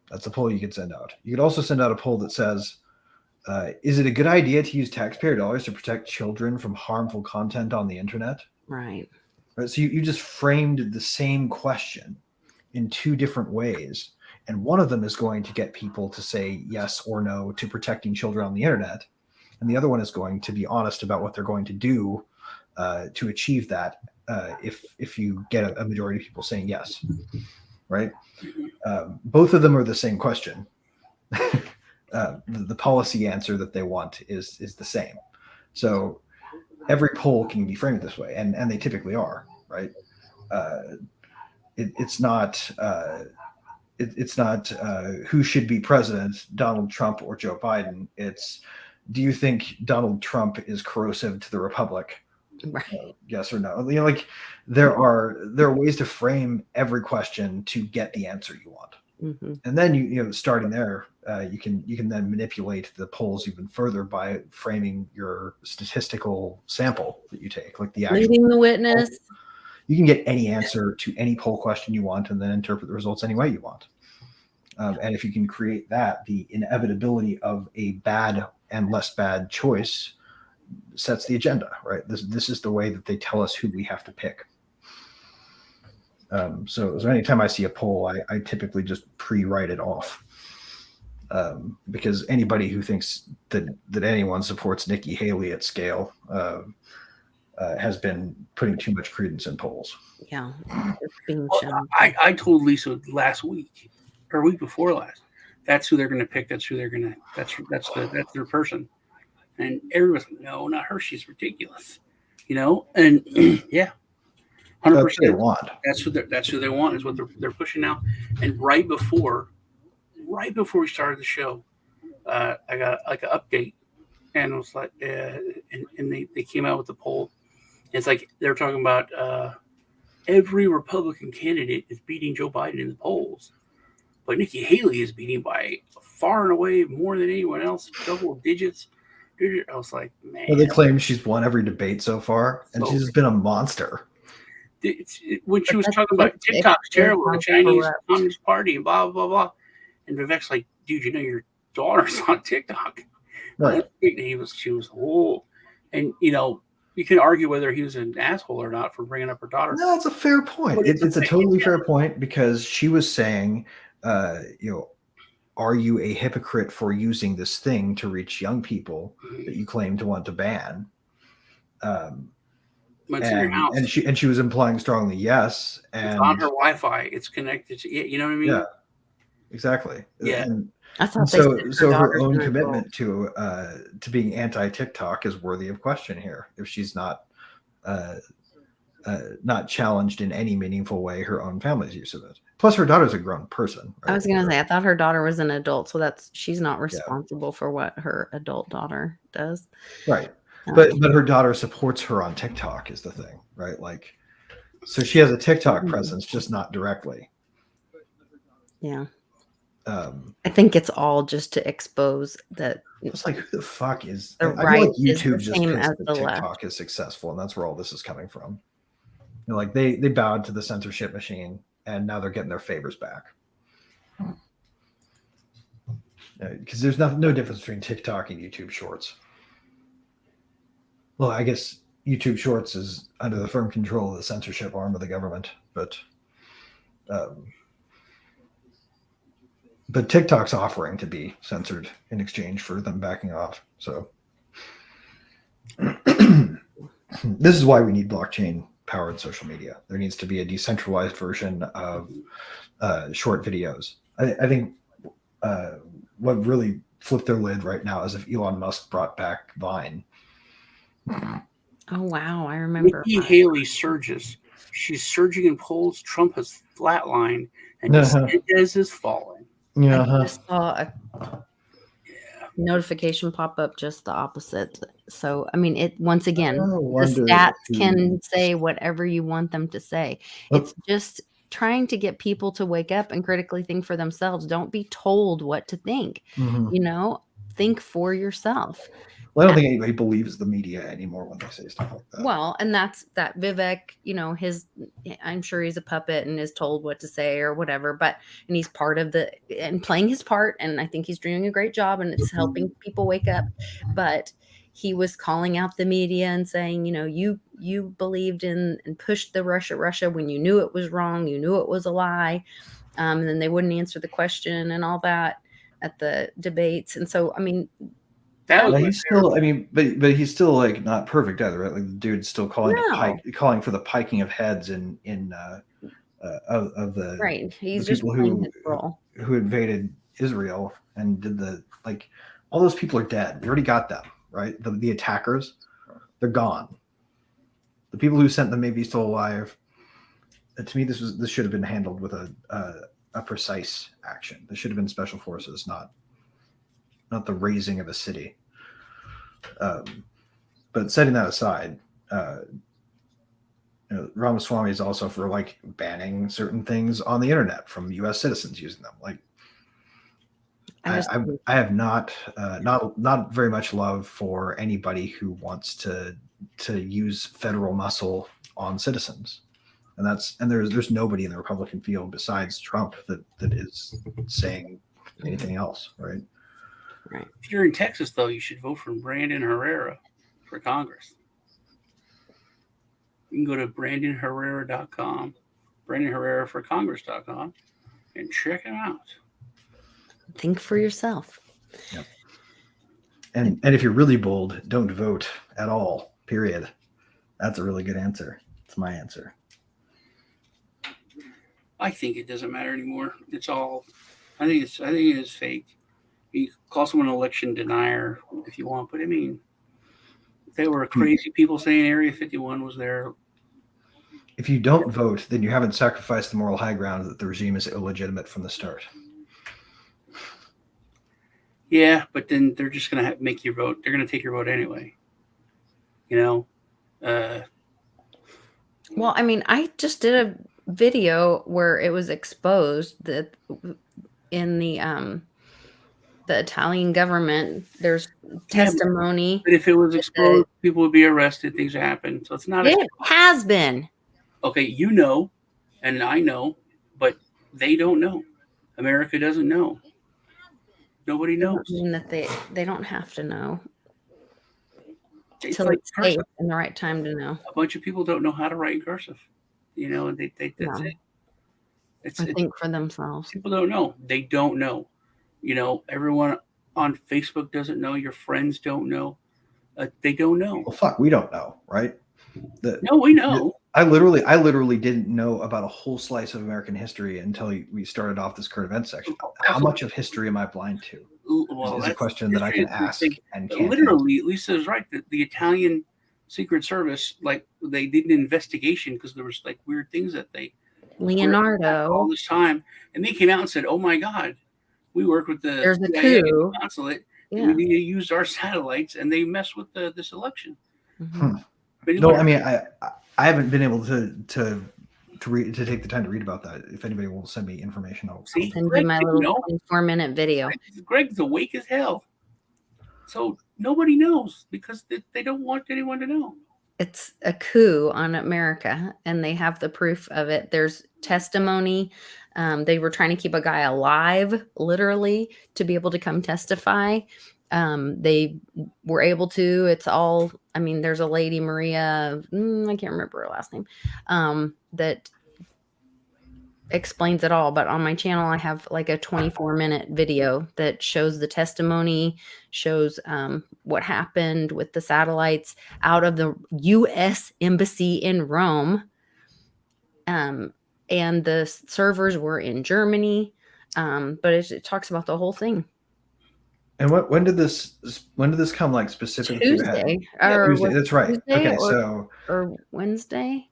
That's a poll you could send out. You could also send out a poll that says, is it a good idea to use taxpayer dollars to protect children from harmful content on the internet?
Right.
So you just framed the same question in two different ways. And one of them is going to get people to say yes or no to protecting children on the internet. And the other one is going to be honest about what they're going to do to achieve that if you get a majority of people saying yes, right? Both of them are the same question. The policy answer that they want is the same. So every poll can be framed this way, and they typically are, right? It's not who should be president, Donald Trump or Joe Biden. It's, do you think Donald Trump is corrosive to the republic?
Right.
Yes or no? Like there are ways to frame every question to get the answer you want. Mm-hmm. And then you starting there, you can then manipulate the polls even further by framing your statistical sample that you take, like the actual
leading the witness.
Poll. You can get any answer to any poll question you want, and then interpret the results any way you want. And if you can create that, the inevitability of a bad and less bad choice sets the agenda, right? This is the way that they tell us who we have to pick. So anytime I see a poll, I typically just pre-write it off, because anybody who thinks that anyone supports Nikki Haley at scale has been putting too much credence in polls.
Yeah, it's being shown.
I told Lisa last week or week before last, that's who they're going to pick. That's who they're going to. That's their person. And everyone's like, no, not her. She's ridiculous, And yeah. 100%. That's who they want. Is what they're pushing now. And right before we started the show, I got like an update, and it was like, and they came out with the poll. It's like they're talking about every Republican candidate is beating Joe Biden in the polls, but Nikki Haley is beating by far and away more than anyone else, double digits. I was like, man.
Well, they claim she's won every debate so far, and
So-
she's been a monster.
When she was talking about TikTok's terrible, the Chinese Communist Party, and blah, blah, blah. And Vivek's like, dude, you know your daughter's on TikTok.
Right.
She was, oh. And, you know, you can argue whether he was an asshole or not for bringing up her daughter.
No, it's a fair point. It's a totally fair point, because she was saying, you know, are you a hypocrite for using this thing to reach young people that you claim to want to ban? And she was implying strongly yes. And
it's on her Wi-Fi. It's connected to it. You know what I mean?
Yeah, exactly.
Yeah.
And
I thought
so her own commitment to being anti-TikTok is worthy of question here. If she's not challenged in any meaningful way her own family's use of it. Plus, her daughter's a grown person. Right?
I was gonna say, I thought her daughter was an adult, so she's not responsible for what her adult daughter does.
Right. But her daughter supports her on TikTok is the thing, right? Like, so she has a TikTok presence, just not directly.
Yeah. I think it's all just to expose that.
It's like, who the fuck is?
The
I feel
right
like
is
YouTube
the
just
same
thinks
as
that
the
TikTok
left.
is successful, and that's where all this is coming from. You know, like they bowed to the censorship machine, and now they're getting their favors back. Because there's no difference between TikTok and YouTube Shorts. Well, I guess YouTube Shorts is under the firm control of the censorship arm of the government, but TikTok's offering to be censored in exchange for them backing off. So this is why we need blockchain-powered social media. There needs to be a decentralized version of short videos. I think what really flipped their lid right now is if Elon Musk brought back Vine.
Oh wow, I remember.
Nikki Haley surges. She's surging in polls. Trump has flatlined, and DeSantis is falling.
Yeah.
I just saw a notification pop up just the opposite. So I mean, it once again, the stats can say whatever you want them to say. It's just trying to get people to wake up and critically think for themselves. Don't be told what to think. You know, think for yourself.
Well, I don't think anybody believes the media anymore when they say stuff like that.
Well, and that's that Vivek, you know, I'm sure he's a puppet and is told what to say or whatever, and he's part of and playing his part. And I think he's doing a great job and it's helping people wake up. But he was calling out the media and saying, you know, you believed in and pushed the Russia when you knew it was wrong, you knew it was a lie. And then they wouldn't answer the question and all that at the debates. And so, I mean,
he's still, I mean, but he's still like not perfect either, right? Like the dude's still calling for the piking of heads of the
right. He's
the
just
people
playing his role.
who invaded Israel and did all those people are dead. We already got them, right? The attackers, they're gone. The people who sent them may be still alive. To me, this should have been handled with a precise action. This should have been special forces, not the raising of a city. But setting that aside, Ramaswamy is also for like banning certain things on the internet from U.S. citizens using them. Like, I have not very much love for anybody who wants to use federal muscle on citizens, and there's nobody in the Republican field besides Trump that is saying anything else, right?
Right.
If you're in Texas, though, you should vote for Brandon Herrera for Congress. You can go to BrandonHerrera.com, BrandonHerreraForCongress.com, and check him out.
Think for yourself.
Yep. And if you're really bold, don't vote at all. Period. That's a really good answer. It's my answer.
I think it doesn't matter anymore. It's all. I think it is fake. You call someone an election denier if you want, but I mean, they were crazy people saying Area 51 was there.
If you don't vote, then you haven't sacrificed the moral high ground that the regime is illegitimate from the start.
Yeah, but then they're just going to make you vote. They're going to take your vote anyway. You know?
Well, I mean, I just did a video where it was exposed that in the Italian government, there's
Yeah,
testimony.
but if it was
that
exposed, people would be arrested. Things happen. So it's not.
It has been.
Okay, you know, and I know, but they don't know. America doesn't know. Nobody
Doesn't
knows.
mean that they don't have to know
It's
till
like
it's safe and the right time to know.
a bunch of people don't know how to write in cursive. You know, and that's
No.
it. It's
think for themselves.
people don't know. They don't know. You know, everyone on Facebook doesn't know. Your friends don't know. They don't know.
Well, fuck, we don't know, right?
No, we know.
I literally didn't know about a whole slice of American history until we started off this current event section. How much of history am I blind to?
Well,
Is a question that I can ask and can't
literally, Lisa's right. The Italian Secret Service, like, they did an investigation because there was like weird things that they all
Leonardo.
this time, and they came out and said, "Oh my God, we work with the
There's a
CIA
coup.
consulate.
Yeah.
We need to use our satellites, and they mess with this election."
Mhm.
But
No, I mean, I haven't been able to take the time to read about that. If anybody will send me information, I'll
see,
Send
Greg
you my
didn't
little
know.
4-minute video.
Greg's awake as hell. So nobody knows because they don't want anyone to know.
It's a coup on America, and they have the proof of it. There's testimony. They were trying to keep a guy alive, literally, to be able to come testify. They were able to. It's all. I mean, there's a lady, Maria. I can't remember her last name. That explains it all. But on my channel, I have like a 24-minute video that shows the testimony, shows what happened with the satellites out of the U.S. Embassy in Rome. And the servers were in Germany. But it talks about the whole thing.
And when did this come, like, specific to your head?
Tuesday.
Tuesday. That's right.
Tuesday
Okay,
or Wednesday.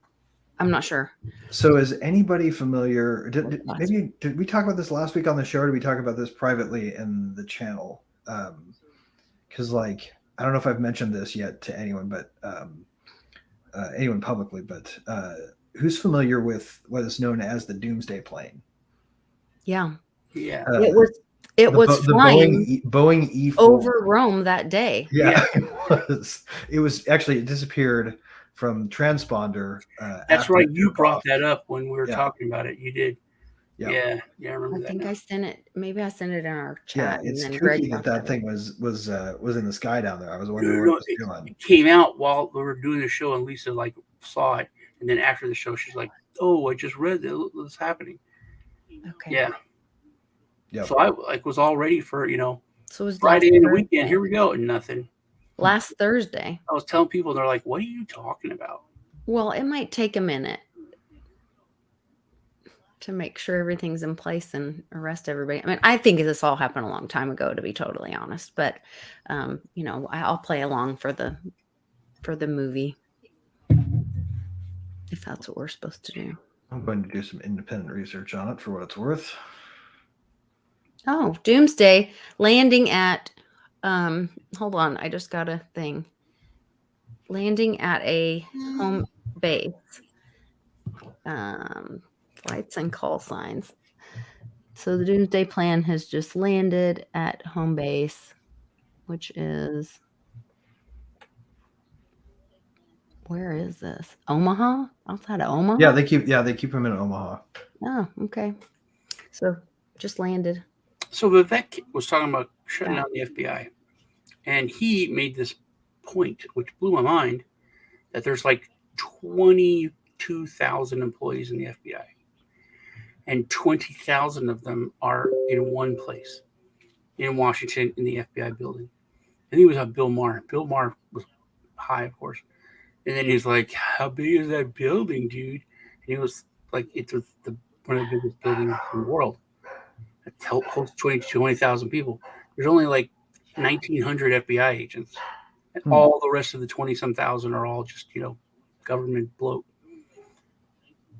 I'm not sure.
So is anybody familiar? Did we talk about this last week on the show, or did we talk about this privately in the channel? Because like, I don't know if I've mentioned this yet to anyone, but anyone publicly, but who's familiar with what is known as the Doomsday Plane?
Yeah.
Yeah.
It was flying
Boeing E4
over Rome that day.
Yeah. It was actually, it disappeared from transponder.
That's right. You brought that up when we were talking about it. You did.
Yeah.
I remember that.
I think I sent it. Maybe I sent it in our chat.
Yeah, it's
and then
tricky
Greg
that thing was in the sky down there. I was wondering what it was doing.
It came out while we were doing the show, and Lisa like saw it, and then after the show, she's like, "Oh, I just read that what's happening."
Okay.
Yeah.
Yeah.
So I was all ready for
So it was
Friday and the weekend. Here we go, and nothing.
Last Thursday.
I was telling people, they're like, "What are you talking about?"
Well, it might take a minute to make sure everything's in place and arrest everybody. I mean, I think this all happened a long time ago, to be totally honest. But I'll play along for the movie if that's what we're supposed to do.
I'm going to do some independent research on it for what it's worth.
Oh, Doomsday landing at hold on, I just got a thing. Landing at a home base. Flights and call signs. So the Doomsday Plan has just landed at home base, which is, where is this? Omaha? Outside of Omaha?
Yeah, they keep them in Omaha.
Oh, okay. So just landed.
So Vivek was talking about shutting down the FBI, and he made this point, which blew my mind, that there's like 22,000 employees in the FBI, and 20,000 of them are in one place, in Washington, in the FBI building. And he was on Bill Maher. Bill Maher was high, of course. And then he's like, "How big is that building, dude?" And he was like, "It's one of the biggest buildings in the world. It holds 20,000 people. There's only like 1,900 FBI agents. And all the rest of the 20-some thousand are all just, government bloat."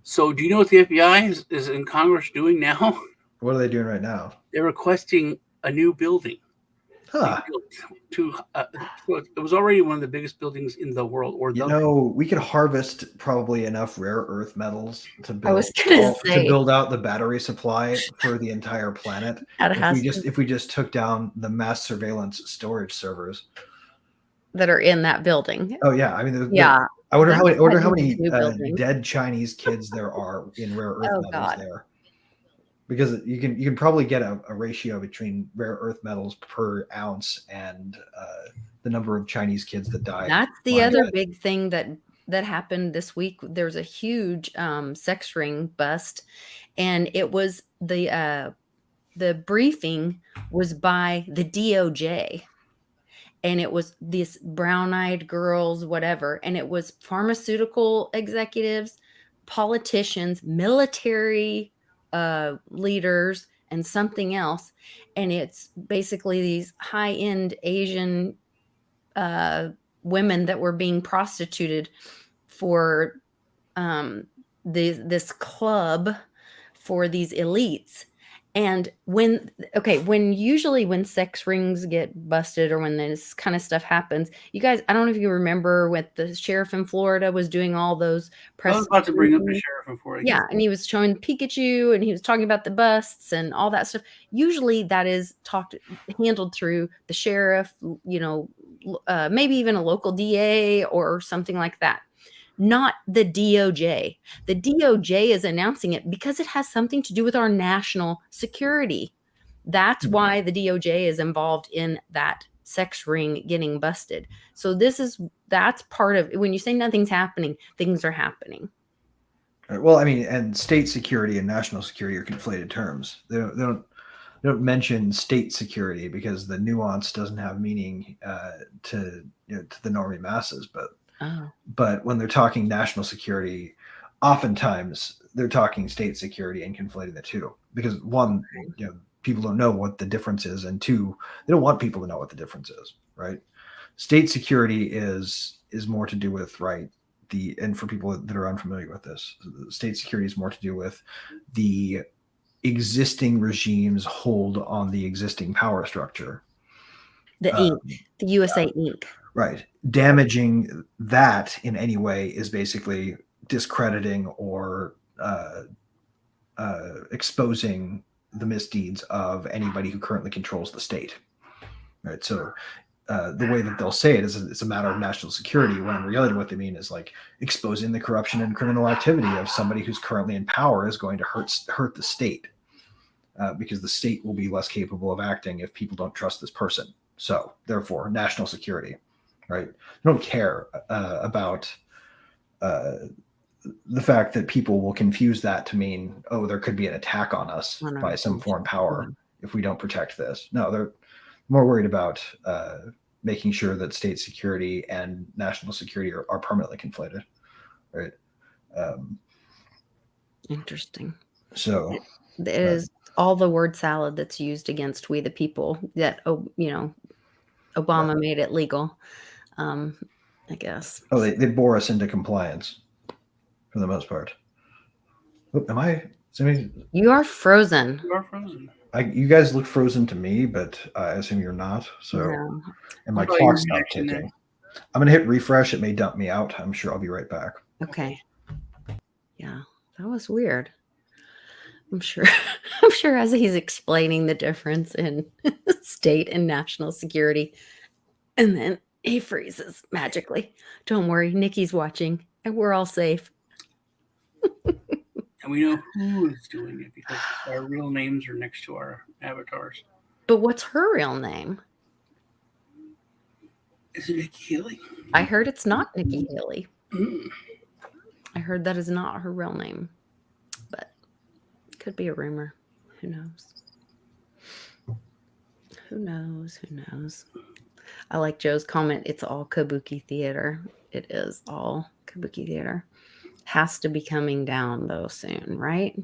So do you know what the FBI is in Congress doing now?
What are they doing right now?
They're requesting a new building.
Huh.
So it was already one of the biggest buildings in the world, or
You know, we could harvest probably enough rare earth metals to
I was
build
gonna say,
to build out the battery supply for the entire planet.
that has to,
If we just took down the mass surveillance storage servers.
that are in that building.
Oh yeah, I mean,
Yeah.
I wonder
That's
how
like
many
new buildings.
dead Chinese kids there are in rare earth
Oh
metals
God.
there. Because you can probably get a ratio between rare earth metals per ounce and the number of Chinese kids that die.
That's the other big thing that happened this week. There's a huge sex ring bust, and it was the briefing was by the DOJ, and it was these brown-eyed girls, whatever, and it was pharmaceutical executives, politicians, military leaders, and something else. And it's basically these high-end Asian women that were being prostituted for this club for these elites. And when usually when sex rings get busted or when this kind of stuff happens, you guys, I don't know if you remember what the sheriff in Florida was doing all those press.
I was about to bring up the sheriff in Florida.
Yeah, and he was showing Pikachu and he was talking about the busts and all that stuff. Usually that is handled through the sheriff, maybe even a local DA or something like that. Not the DOJ. The DOJ is announcing it because it has something to do with our national security. That's why the DOJ is involved in that sex ring getting busted. So that's part of when you say nothing's happening, things are happening.
Well, I mean, and state security and national security are conflated terms. They don't mention state security because the nuance doesn't have meaning to the normie masses. But when they're talking national security, oftentimes they're talking state security and conflating the two. Because one, people don't know what the difference is, and two, they don't want people to know what the difference is, right? State security is more to do with, right, and for people that are unfamiliar with this, state security is more to do with the existing regime's hold on the existing power structure.
The USA Inc.
Right. Damaging that in any way is basically discrediting or exposing the misdeeds of anybody who currently controls the state. Right. So the way that they'll say it is it's a matter of national security, when in reality what they mean is like exposing the corruption and criminal activity of somebody who's currently in power is going to hurt the state because the state will be less capable of acting if people don't trust this person. So therefore, national security. Right? I don't care about the fact that people will confuse that to mean, oh, there could be an attack on us by some foreign power if we don't protect this. No, they're more worried about making sure that state security and national security are permanently conflated. Right?
Interesting.
So
it is all the word salad that's used against we the people that Obama made it legal. I guess.
Oh, they bore us into compliance for the most part. Oh, am I?
You are frozen.
You are frozen.
You guys look frozen to me, but I assume you're not. So,
no.
And my clock's not ticking. I'm gonna hit refresh. It may dump me out. I'm sure I'll be right back.
Okay. Yeah, that was weird. I'm sure. I'm sure as he's explaining the difference in state and national security, and then he freezes magically. Don't worry, Nikki's watching, and we're all safe.
And we know who is doing it because our real names are next to our avatars.
But what's her real name?
Is it Nikki Haley?
I heard it's not Nikki Haley. I heard that is not her real name, but it could be a rumor. Who knows? Who knows? Who knows? I like Joe's comment. It's all kabuki theater. It is all kabuki theater. Has to be coming down though soon, right?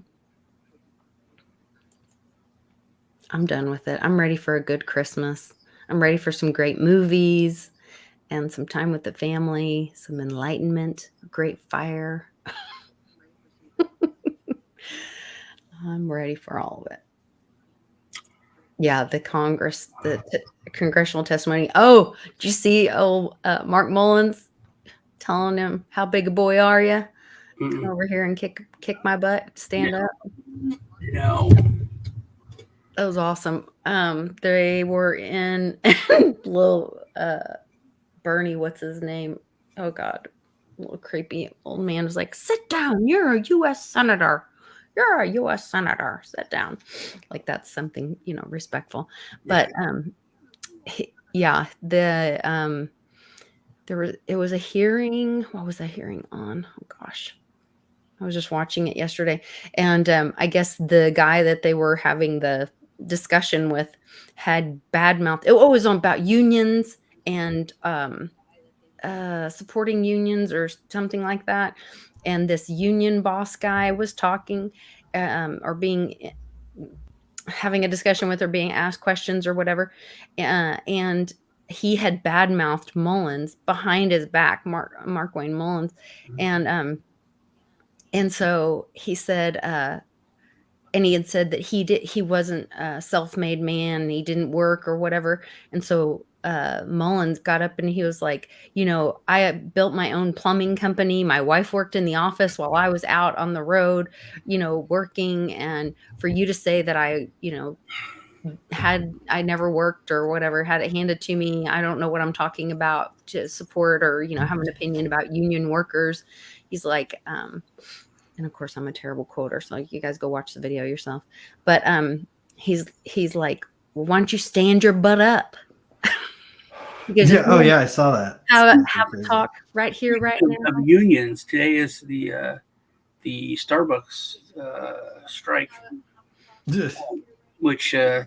I'm done with it. I'm ready for a good Christmas. I'm ready for some great movies and some time with the family, some enlightenment, great fire. I'm ready for all of it. Yeah, the Congress, congressional testimony. Oh, did you see Mark Mullins telling him, how big a boy are you? Come over here and kick my butt, stand up.
No.
That was awesome. They were in little Bernie, what's his name? Oh God, little creepy old man was like, "Sit down. You're a U.S. senator. You're a U.S. senator. Sit down." Like that's something respectful. But yeah, it was a hearing. What was that hearing on? Oh gosh. I was just watching it yesterday. And I guess the guy that they were having the discussion with had bad mouth. It was on about unions and supporting unions or something like that. And this union boss guy was talking or having a discussion with her, being asked questions or whatever. And he had bad mouthed Mullins behind his back, Mark Wayne Mullins. And so he said, and he had said that he wasn't a self-made man, he didn't work or whatever. And so Mullins got up and he was like, I built my own plumbing company. My wife worked in the office while I was out on the road, working. And for you to say that I never worked or whatever, had it handed to me, I don't know what I'm talking about to support or, have an opinion about union workers. He's like, and of course I'm a terrible quoter, so you guys go watch the video yourself. But he's like, well, why don't you stand your butt up?
Yeah. Oh yeah, I saw that.
Have a talk right here, right now.
Of unions, today is the Starbucks strike, which so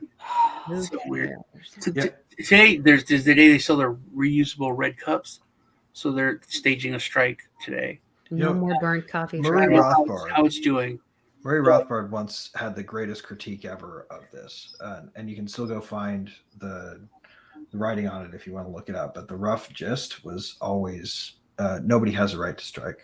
weird. Today there's the day they sell their reusable red cups, so they're staging a strike today.
No more burnt coffee.
Murray Rothbard.
How it's doing.
Murray Rothbard once had the greatest critique ever of this, and you can still go find the writing on it if you want to look it up. But the rough gist was always, nobody has a right to strike.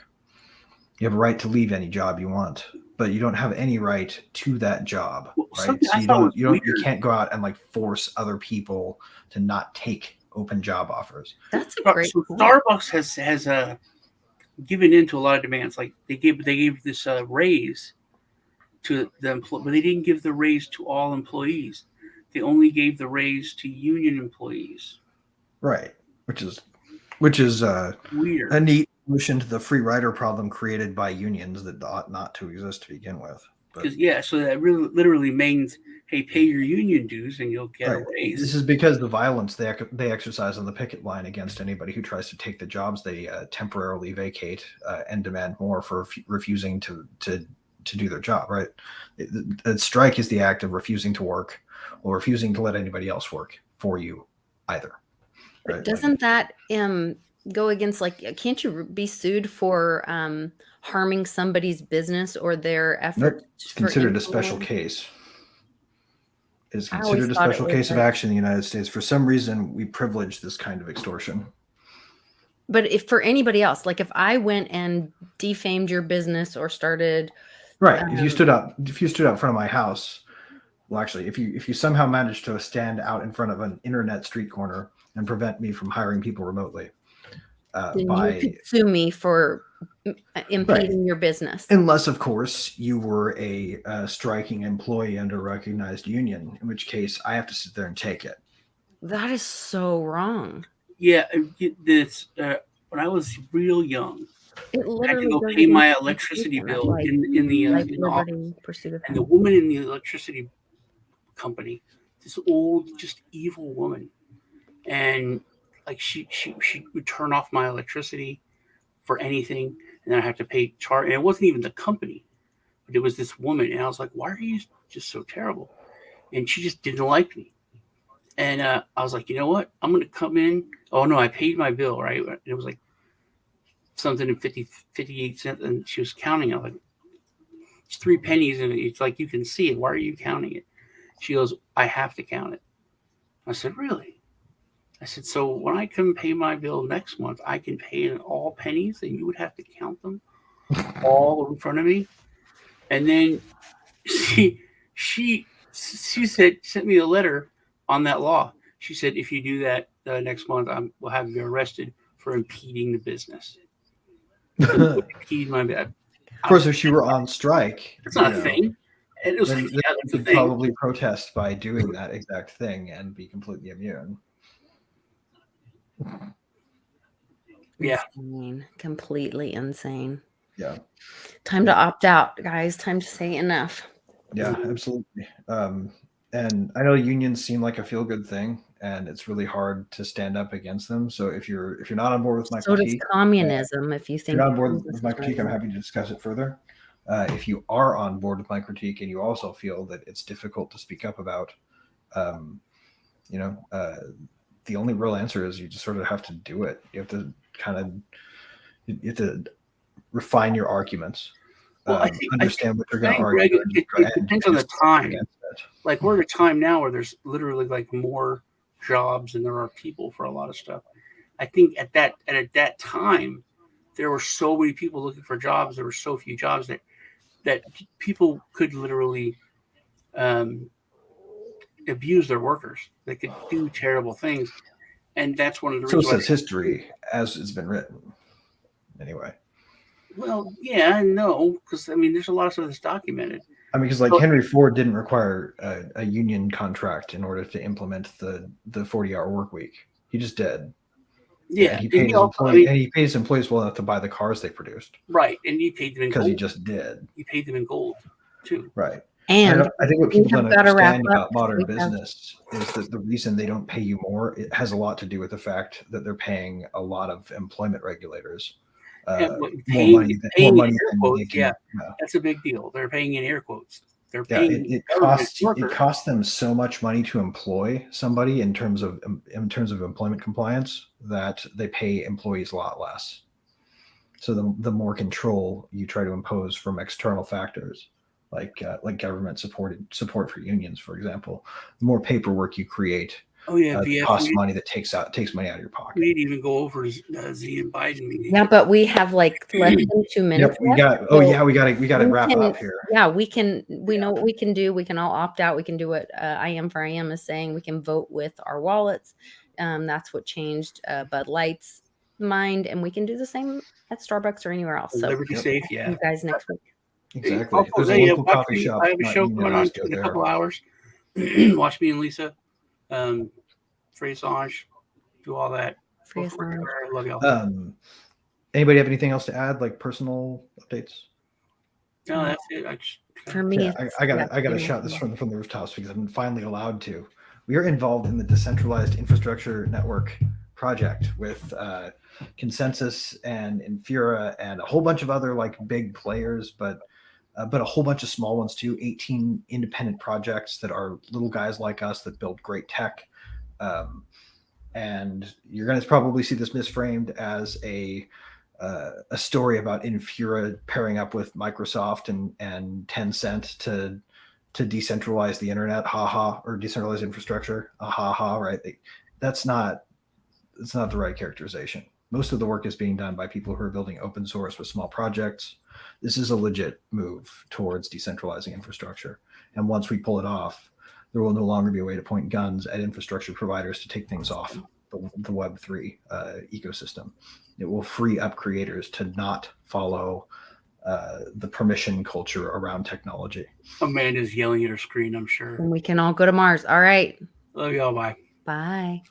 You have a right to leave any job you want, but you don't have any right to that job, right? So you can't go out and like force other people to not take open job offers.
That's a great point.
Starbucks has given in to a lot of demands. Like they gave this raise to the employee, but they didn't give the raise to all employees. They only gave the raise to union employees.
Right, which is weird. A neat solution to the free rider problem created by unions that ought not to exist to begin with.
So that really literally means, hey, pay your union dues and you'll get a raise.
This is because the violence they exercise on the picket line against anybody who tries to take the jobs they temporarily vacate and demand more for refusing to do their job. Right, a strike is the act of refusing to work or refusing to let anybody else work for you either.
Right? Doesn't that go against, like, can't you be sued for harming somebody's business or their efforts?
Nope. It's considered a special case. It's considered a special case of action in the United States. For some reason, we privilege this kind of extortion.
But if for anybody else, like if I went and defamed your business or started,
right? If you stood out in front of my house, well, actually, if you somehow managed to stand out in front of an internet street corner and prevent me from hiring people remotely,
then you could sue me for impeding your business.
Unless, of course, you were a striking employee under a recognized union, in which case I have to sit there and take it.
That is so wrong.
Yeah, this when I was real young, I had to go pay my electricity bill in the office, and the woman in the electricity company, this old, just evil woman, and like she would turn off my electricity for anything, and then I have to pay charge. And it wasn't even the company, but it was this woman, and I was like, "Why are you just so terrible?" And she just didn't like me. And I was like, you know what? I'm going to come in. Oh, no, I paid my bill, right? It was like something in 58 cents, and she was counting. I was like, it's 3 pennies, and it's like, you can see it. Why are you counting it? She goes, I have to count it. I said, really? I said, so when I come pay my bill next month, I can pay in all pennies, and you would have to count them all in front of me? And then she she sent me a letter on that law. She said, if you do that next month, we'll have you arrested for impeding the business. So impede my bad.
Of course, if she were on strike,
it's not a thing. And it was
then,
like,
then
yeah,
you
that's a
could
thing.
probably protest by doing that exact thing and be completely immune.
Yeah.
Insane. Completely insane.
Yeah.
Time to opt out, guys. Time to say enough.
Yeah, absolutely. And I know unions seem like a feel-good thing, and it's really hard to stand up against them. So if you're not on board with my
So does
critique,
communism. If you
if
think
you're not on board with my critique, I'm happy to discuss it further. If you are on board with my critique and you also feel that it's difficult to speak up about, the only real answer is you just sort of have to do it. You have to you have to refine your arguments.
Well, I
understand what you're going to
Greg,
argue.
it depends on the time. Like we're at a time now where there's literally like more jobs than there are people for a lot of stuff. I think at that time, there were so many people looking for jobs. There were so few jobs that people could literally abuse their workers. They could do terrible things, and that's one of the
So
reasons.
says history as it's been written. Anyway.
Well, yeah, no, because I mean, there's a lot of stuff that's documented.
I mean, because Henry Ford didn't require a union contract in order to implement the 40-hour work week. He just did.
Yeah,
and he paid his employees well enough to buy the cars they produced.
Right, and he paid them in gold.
Because he just did.
He paid them in gold too.
Right.
And
I think what people don't understand about modern business is that the reason they don't pay you more, it has a lot to do with the fact that they're paying a lot of employment regulators. More money than
quotes,
they can.
That's a big deal. They're paying in air quotes. They're
paying. It costs them so much money to employ somebody in terms of employment compliance that they pay employees a lot less. So the more control you try to impose from external factors, like government support for unions, for example, the more paperwork you create. Costs money that takes money out of your pocket.
We didn't even go over Z and Biden meeting.
Yeah, but we have like less than 2 minutes.
Yep, we got to wrap up here.
Yeah, we know what we can do. We can all opt out. We can do what I Am for I Am is saying. We can vote with our wallets. That's what changed Bud Light's mind, and we can do the same at Starbucks or anywhere else. So
Liberty Safe, yeah.
You guys next week.
Exactly. There's a local coffee shop.
I have a show going on in a couple hours. Watch me and Lisa. Free Assange, do all that.
Free Assange.
I love y'all.
Anybody have anything else to add, like personal updates?
No, that's it.
For me,
I gotta shout this from the rooftops because I'm finally allowed to. We are involved in the Decentralized Infrastructure Network project with Consensus and Infura and a whole bunch of other like big players, but a whole bunch of small ones too. 18 independent projects that are little guys like us that build great tech. And you're going to probably see this misframed as a story about Infura pairing up with Microsoft and Tencent to decentralize the internet, or decentralized infrastructure, right? That's not the right characterization. Most of the work is being done by people who are building open source with small projects. This is a legit move towards decentralizing infrastructure. And once we pull it off, there will no longer be a way to point guns at infrastructure providers to take things off the Web3 ecosystem. It will free up creators to not follow the permission culture around technology.
Amanda's yelling at her screen, I'm sure.
And we can all go to Mars. All right.
Love y'all. Bye.
Bye.